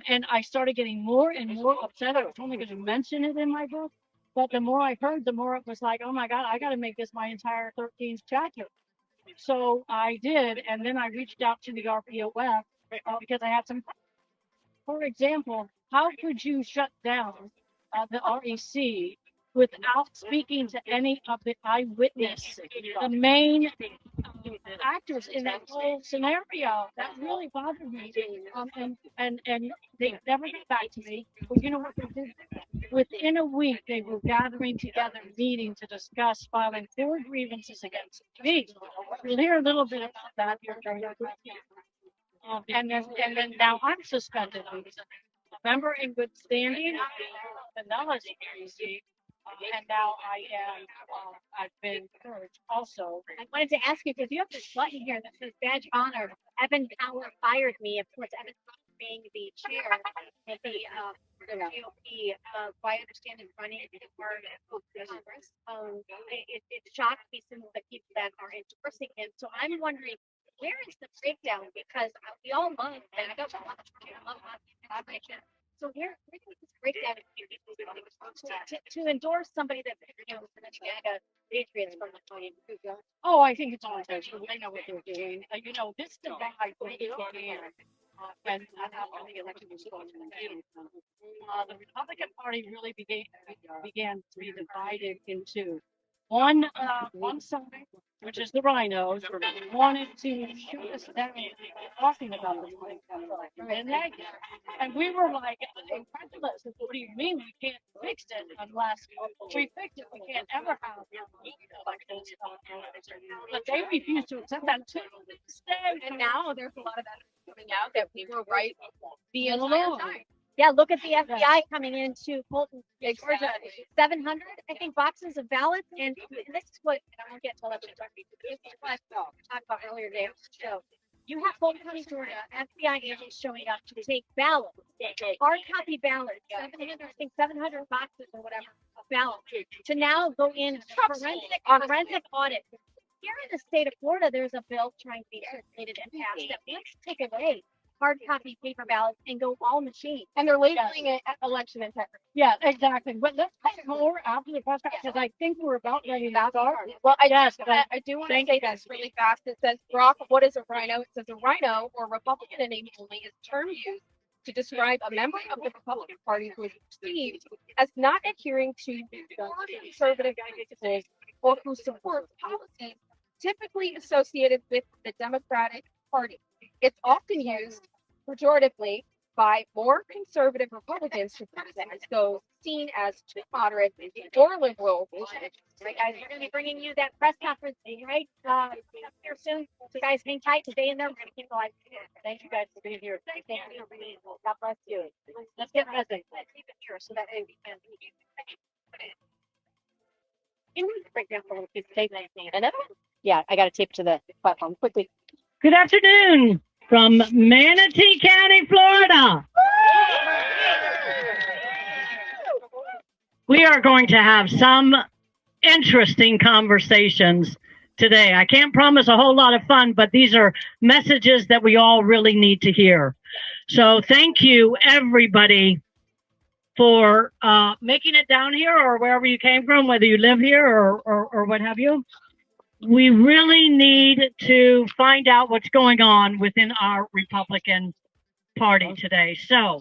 And I started getting more and more upset. I was only going to mention it in my book, but the more I heard, the more it was like, oh my God, I got to make this my entire 13th chapter. So I did, and then I reached out to the RPOF because I had some. For example, how could you shut down the REC without speaking to any of the eyewitness, the main actors in that whole scenario? That really bothered me. And they never got back to me. But you know what they did? Within a week, they were gathering together, meeting to discuss filing 4 grievances against me. We'll hear a little bit about that here. And then now I'm suspended. I'm a member in good standing. Vanillus, and now I am. I've been purged also. I wanted to ask you because you have this button here that says badge of honor. Evan Power fired me. Of course, Evan being the chair of the GOP. I understand is running for Congress. It shocked me some of the people that are endorsing him. So I'm wondering, where is the breakdown? Because we all love that. I love collaboration. So where is this breakdown to endorse somebody that MAGA Patriots from the time? Oh, I think it's all intentional. They know what they're doing. This divide began when after the election was going to the Republican Party really began to be divided into one side, which is the rhinos, wanted to shoot us down talking about the and we were like incredulous. What do you mean we can't fix it unless we fix it? We can't ever have like this. But they refused to accept that too. And now there's a lot of that coming out that we were right the entire time. Yeah, look at the FBI coming into Fulton, Georgia. 700, I think, boxes of ballots. And this is what, I won't get to election talked about earlier today on the show. You have Fulton County, Georgia, FBI agents showing up to take ballots, hard copy ballots, 700 boxes or whatever of ballots, to now go in forensic audit. Here in the state of Florida, there's a bill trying to be circulated and passed that let's take away hard copy paper ballots and go all machine. And they're labeling it election integrity. Yeah, exactly. But let's talk more after the press because I think we're about ready to start. Well, I do want to say this really fast. It says, Brock, what is a rhino? It says a rhino, or Republican in name only, is a term used to describe a member of the Republican Party who is perceived as not adhering to conservative principles or who supports policies typically associated with the Democratic Party. It's often used pejoratively by more conservative Republicans to present as those seen as too moderate or liberal. Right, guys, we're going to be bringing you that press conference, right? Here soon. So, guys, hang tight. Stay in there. We're going to keep live. Thank you guys for being here. Thank you. God bless you. Let's get present. Let's keep it here so that way we can. Can we break down for a little piece of tape? Another one? Yeah, I got to tape to the platform quickly. Good afternoon from Manatee County, Florida. We are going to have some interesting conversations today. I can't promise a whole lot of fun, but these are messages that we all really need to hear. So thank you, everybody, for making it down here or wherever you came from, whether you live here or what have you. We really need to find out what's going on within our Republican Party today. So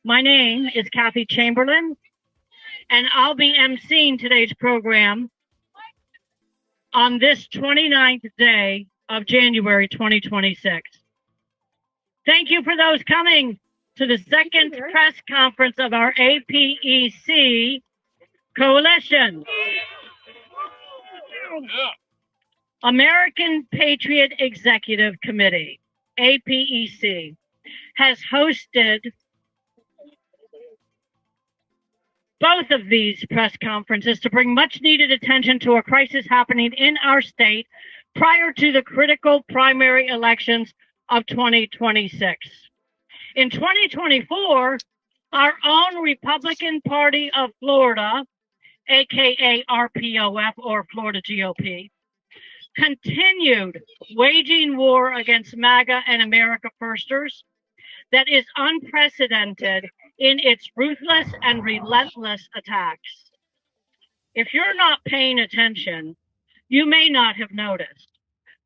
my name is Kathy Chamberlain, and I'll be emceeing today's program on this 29th day of January 2026. Thank you for those coming to the second press conference of our APEC coalition. American Patriot Executive Committee, APEC, has hosted both of these press conferences to bring much needed attention to a crisis happening in our state prior to the critical primary elections of 2026. In 2024, our own Republican Party of Florida, aka RPOF or Florida GOP, continued waging war against MAGA and America Firsters that is unprecedented in its ruthless and relentless attacks. If you're not paying attention, you may not have noticed,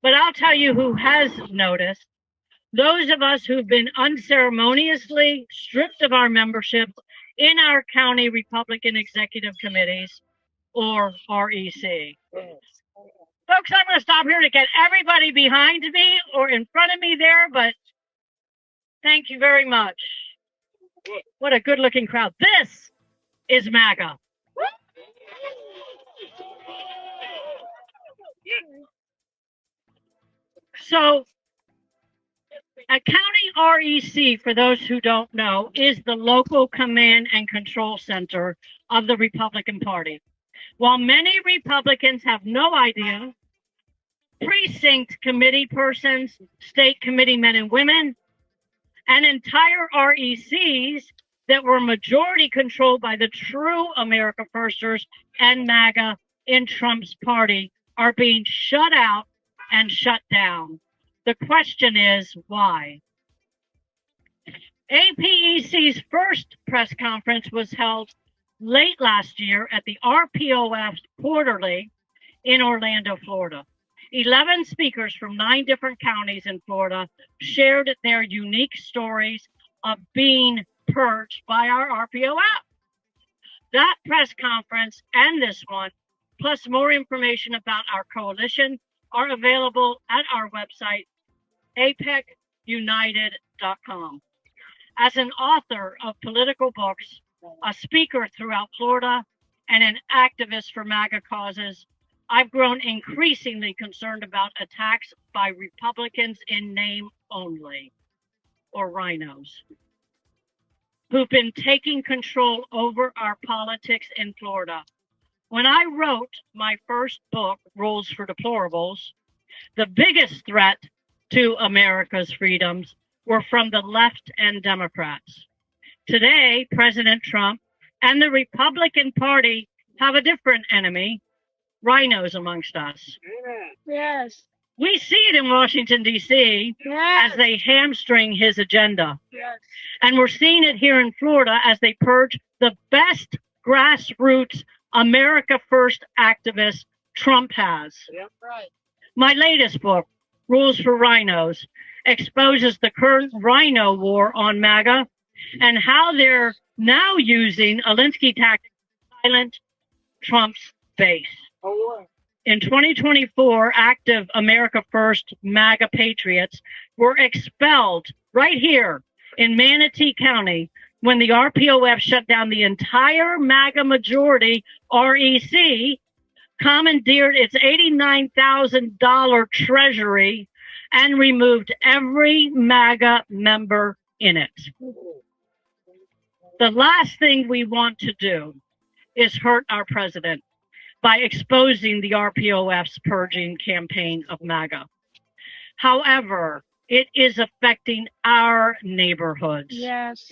but I'll tell you who has noticed. Those of us who've been unceremoniously stripped of our membership in our county Republican executive committees, or REC. Folks, I'm going to stop here to get everybody behind me or in front of me there, but thank you very much. What a good looking crowd. This is MAGA. So, a county REC, for those who don't know, is the local command and control center of the Republican Party. While many Republicans have no idea, precinct committee persons, state committee men and women, and entire RECs that were majority controlled by the true America Firsters and MAGA in Trump's party are being shut out and shut down. The question is, why? APEC's first press conference was held late last year at the RPOF Quarterly in Orlando, Florida. 11 speakers from 9 different counties in Florida shared their unique stories of being purged by our RPOF. That press conference and this one, plus more information about our coalition, are available at our website, apecunited.com. As an author of political books, a speaker throughout Florida, and an activist for MAGA causes, I've grown increasingly concerned about attacks by Republicans in name only, or rhinos, who've been taking control over our politics in Florida. When I wrote my first book, Rules for Deplorables, the biggest threat to America's freedoms were from the left and Democrats. Today, President Trump and the Republican Party have a different enemy, rhinos amongst us. Yes. We see it in Washington, D.C. Yes. as they hamstring his agenda. Yes. And we're seeing it here in Florida as they purge the best grassroots America First activists Trump has. Yep, right. My latest book, Rules for Rhinos, exposes the current rhino war on MAGA and how they're now using Alinsky tactics to silence Trump's base. Oh, in 2024, active America First MAGA patriots were expelled right here in Manatee County when the RPOF shut down the entire MAGA majority REC, commandeered its $89,000 treasury, and removed every MAGA member in it. The last thing we want to do is hurt our president by exposing the RPOF's purging campaign of MAGA. However, it is affecting our neighborhoods. Yes.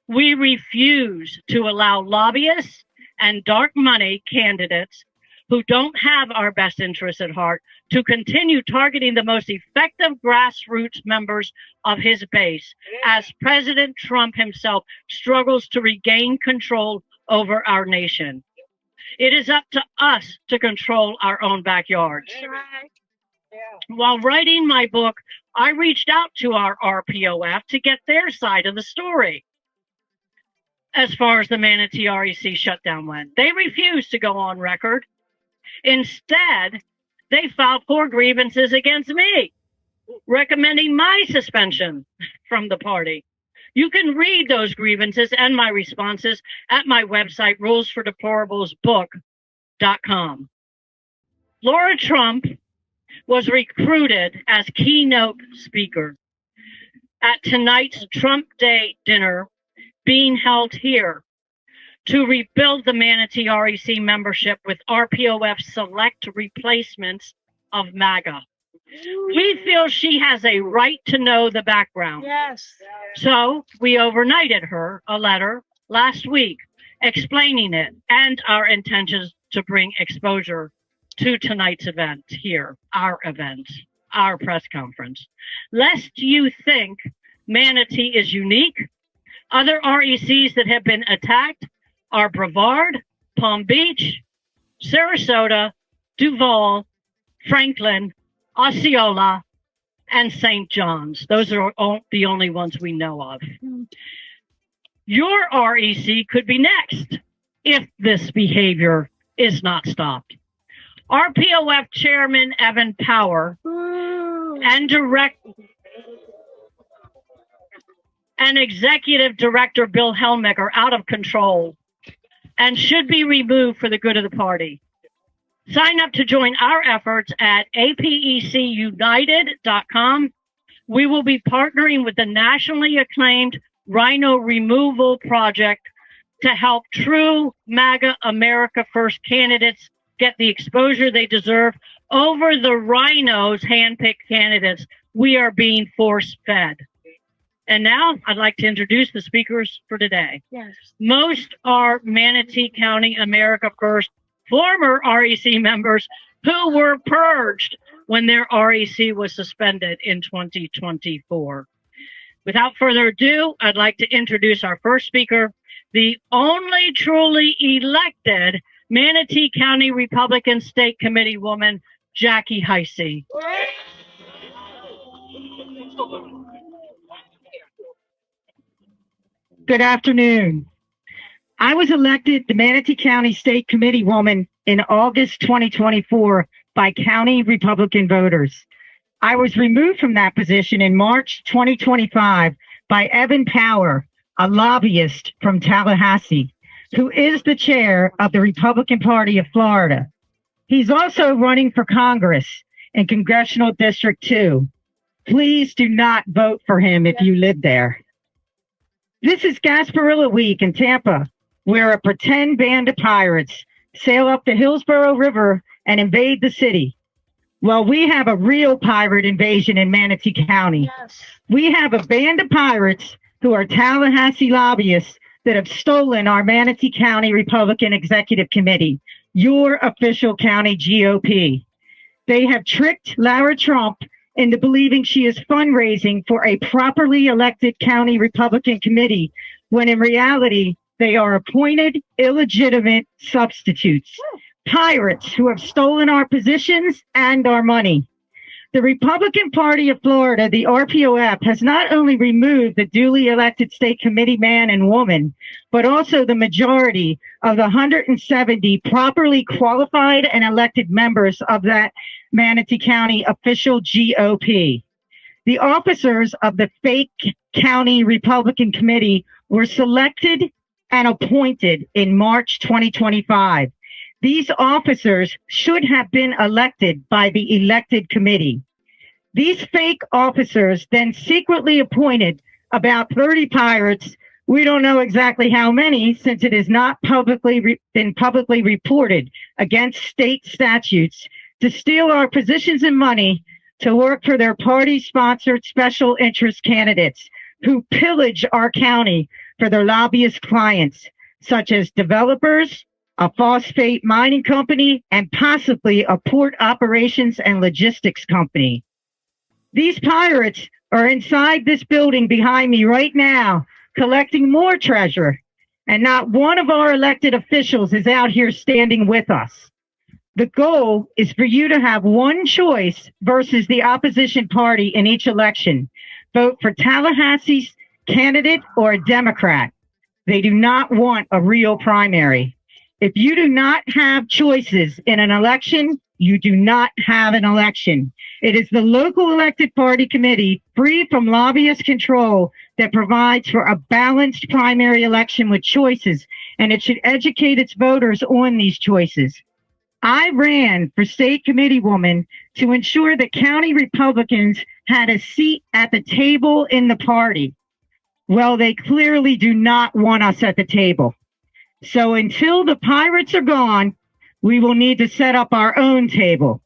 We refuse to allow lobbyists and dark money candidates who don't have our best interests at heart to continue targeting the most effective grassroots members of his base as President Trump himself struggles to regain control over our nation. It is up to us to control our own backyards. While writing my book, I reached out to our RPOF to get their side of the story as far as the Manatee REC shutdown went. They refused to go on record. Instead, they filed 4 grievances against me, recommending my suspension from the party. You can read those grievances and my responses at my website, rulesfordeplorablesbook.com. Lara Trump was recruited as keynote speaker at tonight's Trump Day dinner being held here to rebuild the Manatee REC membership with RPOF select replacements of MAGA. We feel she has a right to know the background. Yes. So we overnighted her a letter last week explaining it and our intentions to bring exposure to tonight's event here, our event, our press conference. Lest you think Manatee is unique, other RECs that have been attacked are Brevard, Palm Beach, Sarasota, Duval, Franklin, Osceola, and St. John's. Those are the only ones we know of. Your REC could be next if this behavior is not stopped. RPOF Chairman Evan Power and Executive Director Bill Helmick are out of control and should be removed for the good of the party. Sign up to join our efforts at apecunited.com. We will be partnering with the nationally acclaimed Rhino Removal Project to help true MAGA America First candidates get the exposure they deserve over the rhinos handpicked candidates we are being force-fed. And now I'd like to introduce the speakers for today. Yes. Most are Manatee County America First former REC members who were purged when their REC was suspended in 2024. Without further ado, I'd like to introduce our first speaker, the only truly elected Manatee County Republican State Committee woman, Jackie Heisey. Good afternoon. I was elected the Manatee County State Committee woman in August 2024 by county Republican voters. I was removed from that position in March 2025 by Evan Power, a lobbyist from Tallahassee, who is the chair of the Republican Party of Florida. He's also running for Congress in Congressional District 2. Please do not vote for him if you live there. This is Gasparilla Week in Tampa, where a pretend band of pirates sail up the Hillsborough River and invade the city. Well, we have a real pirate invasion in Manatee County. Yes. We have a band of pirates who are Tallahassee lobbyists that have stolen our Manatee County Republican Executive Committee, your official county GOP. They have tricked Lara Trump into believing she is fundraising for a properly elected county Republican committee, when in reality, they are appointed illegitimate substitutes, pirates who have stolen our positions and our money. The Republican Party of Florida, the RPOF, has not only removed the duly elected state committee man and woman, but also the majority of the 170 properly qualified and elected members of that Manatee County official GOP. The officers of the fake county Republican committee were selected and appointed in March 2025. These officers should have been elected by the elected committee. These fake officers then secretly appointed about 30 pirates. We don't know exactly how many, since it has not been publicly reported against state statutes, to steal our positions and money to work for their party-sponsored special interest candidates who pillage our county for their lobbyist clients, such as developers, a phosphate mining company, and possibly a port operations and logistics company. These pirates are inside this building behind me right now, collecting more treasure, and not one of our elected officials is out here standing with us. The goal is for you to have one choice versus the opposition party in each election. Vote for Tallahassee's candidate or a Democrat. They do not want a real primary. If you do not have choices in an election, you do not have an election. It is the local elected party committee, free from lobbyist control, that provides for a balanced primary election with choices, and it should educate its voters on these choices. I ran for state committee woman to ensure that county Republicans had a seat at the table in the party. Well, they clearly do not want us at the table. So until the pirates are gone, we will need to set up our own table.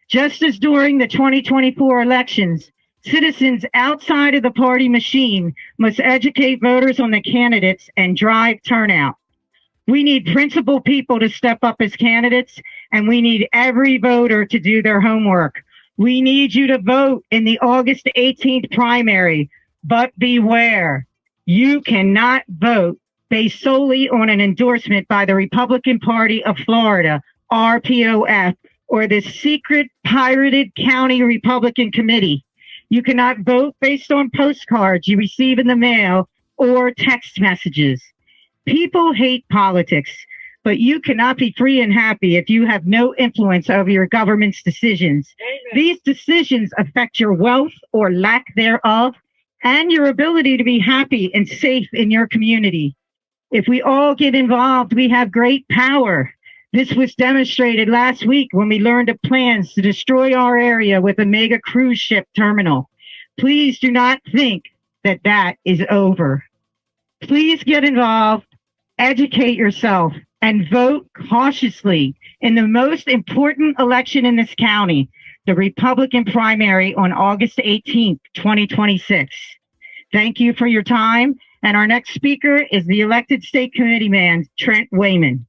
Just as during the 2024 elections, citizens outside of the party machine must educate voters on the candidates and drive turnout. We need principled people to step up as candidates, and we need every voter to do their homework. We need you to vote in the August 18th primary, but beware, you cannot vote based solely on an endorsement by the Republican Party of Florida, RPOF, or the secret pirated county Republican committee. You cannot vote based on postcards you receive in the mail or text messages. People hate politics, but you cannot be free and happy if you have no influence over your government's decisions. Amen. These decisions affect your wealth or lack thereof, and your ability to be happy and safe in your community. If we all get involved, we have great power. This was demonstrated last week when we learned of plans to destroy our area with a mega cruise ship terminal. Please do not think that that is over. Please get involved, educate yourself, and vote cautiously in the most important election in this county, the Republican primary on August 18th, 2026. Thank you for your time. And our next speaker is the elected state committee man, Trent Wayman.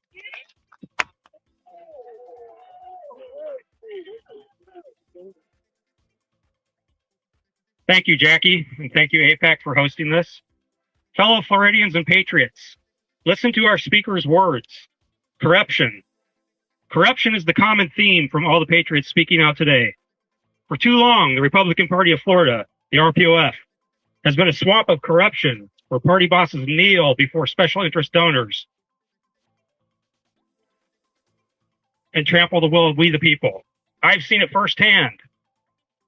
Thank you, Jackie, and thank you, APAC, for hosting this. Fellow Floridians and patriots, listen to our speaker's words. Corruption. Corruption is the common theme from all the patriots speaking out today. For too long, the Republican Party of Florida, the RPOF, has been a swamp of corruption where party bosses kneel before special interest donors and trample the will of we the people. I've seen it firsthand.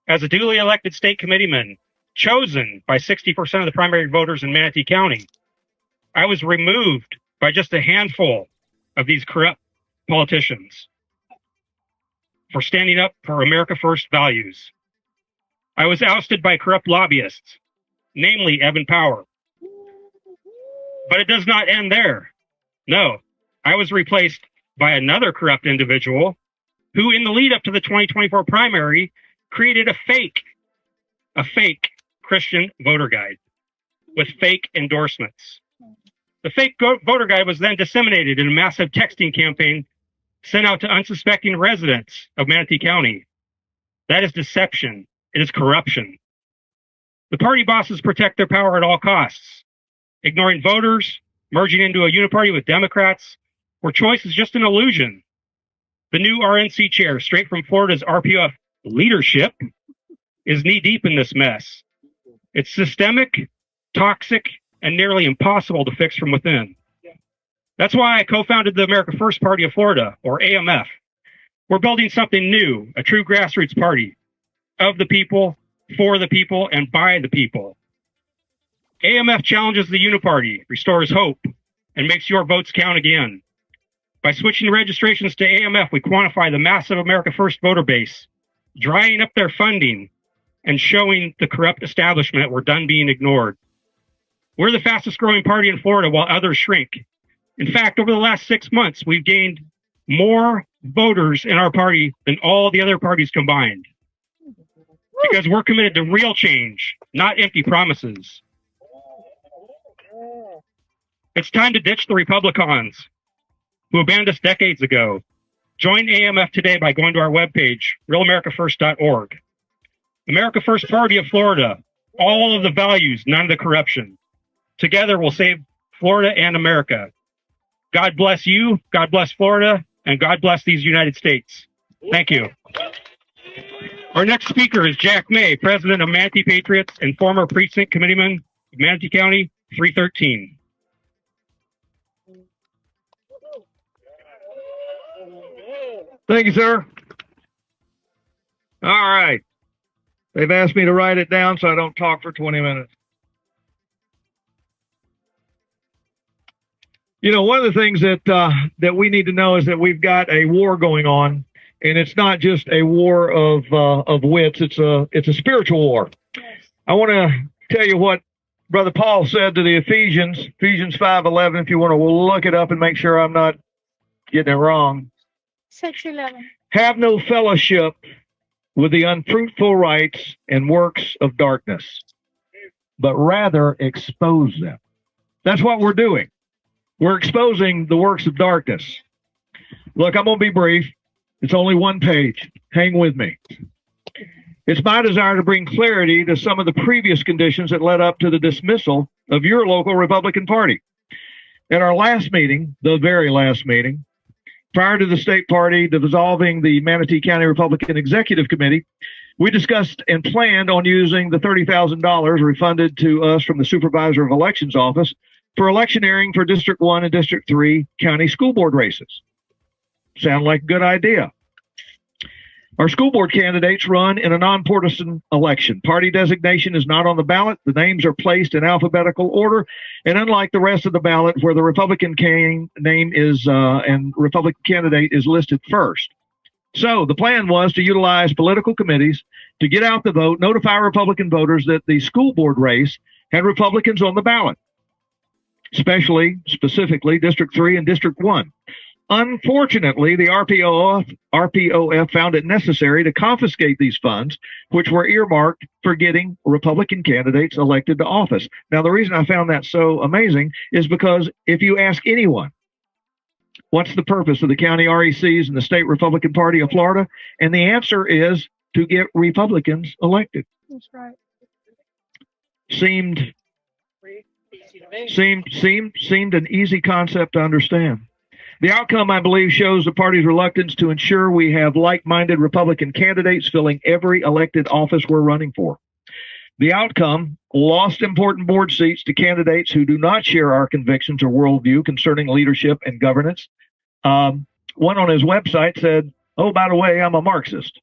As a duly elected state committeeman, chosen by 60% of the primary voters in Manatee County, I was removed by just a handful of these corrupt politicians for standing up for America First values. I was ousted by corrupt lobbyists, namely Evan Power. But it does not end there. No, I was replaced by another corrupt individual who, in the lead up to the 2024 primary, created a fake Christian voter guide with fake endorsements. The fake voter guide was then disseminated in a massive texting campaign sent out to unsuspecting residents of Manatee County. That is deception. It is corruption. The party bosses protect their power at all costs, ignoring voters, merging into a uniparty with Democrats, where choice is just an illusion. The new RNC chair, straight from Florida's RPOF leadership, is knee-deep in this mess. It's systemic, toxic, and nearly impossible to fix from within. That's why I co-founded the America First Party of Florida, or AMF. We're building something new, a true grassroots party of the people, for the people, and by the people. AMF challenges the uniparty, restores hope, and makes your votes count again. By switching registrations to AMF, we quantify the massive America First voter base, drying up their funding, and showing the corrupt establishment we're done being ignored. We're the fastest growing party in Florida while others shrink. In fact, over the last 6 months, we've gained more voters in our party than all the other parties combined. Because we're committed to real change, not empty promises. It's time to ditch the Republicans who abandoned us decades ago. Join AMF today by going to our webpage, realamericafirst.org. America First Party of Florida, all of the values, none of the corruption. Together we'll save Florida and America. God bless you, God bless Florida, and God bless these United States. Thank you. Our next speaker is Jack May, president of Manatee Patriots and former precinct committeeman of Manatee County 313. Thank you, sir. All right. They've asked me to write it down so I don't talk for 20 minutes. You know, one of the things that we need to know is that we've got a war going on, and it's not just a war of wits. It's a spiritual war. I want to tell you what Brother Paul said to the Ephesians 5:11. If you want to look it up and make sure I'm not getting it wrong. 6:11. Have no fellowship with the unfruitful rites and works of darkness, but rather expose them. That's what we're doing. We're exposing the works of darkness. Look, I'm going to be brief. It's only one page. Hang with me. It's my desire to bring clarity to some of the previous conditions that led up to the dismissal of your local Republican Party. At our last meeting, the very last meeting, prior to the state party dissolving the Manatee County Republican Executive Committee, we discussed and planned on using the $30,000 refunded to us from the Supervisor of Elections Office for electioneering for District 1 and District 3 county school board races. Sound like a good idea. Our school board candidates run in a nonpartisan election. Party designation is not on the ballot. The names are placed in alphabetical order. And unlike the rest of the ballot where the Republican name is and Republican candidate is listed first. So the plan was to utilize political committees to get out the vote, notify Republican voters that the school board race had Republicans on the ballot, specifically District 3 and District 1. Unfortunately, the RPOF found it necessary to confiscate these funds, which were earmarked for getting Republican candidates elected to office. Now, the reason I found that so amazing is because if you ask anyone, what's the purpose of the county RECs and the state Republican Party of Florida? And the answer is to get Republicans elected. That's right. Seemed an easy concept to understand. The outcome, I believe, shows the party's reluctance to ensure we have like-minded Republican candidates filling every elected office we're running for. The outcome, lost important board seats to candidates who do not share our convictions or worldview concerning leadership and governance. One on his website said, "Oh, by the way, I'm a Marxist."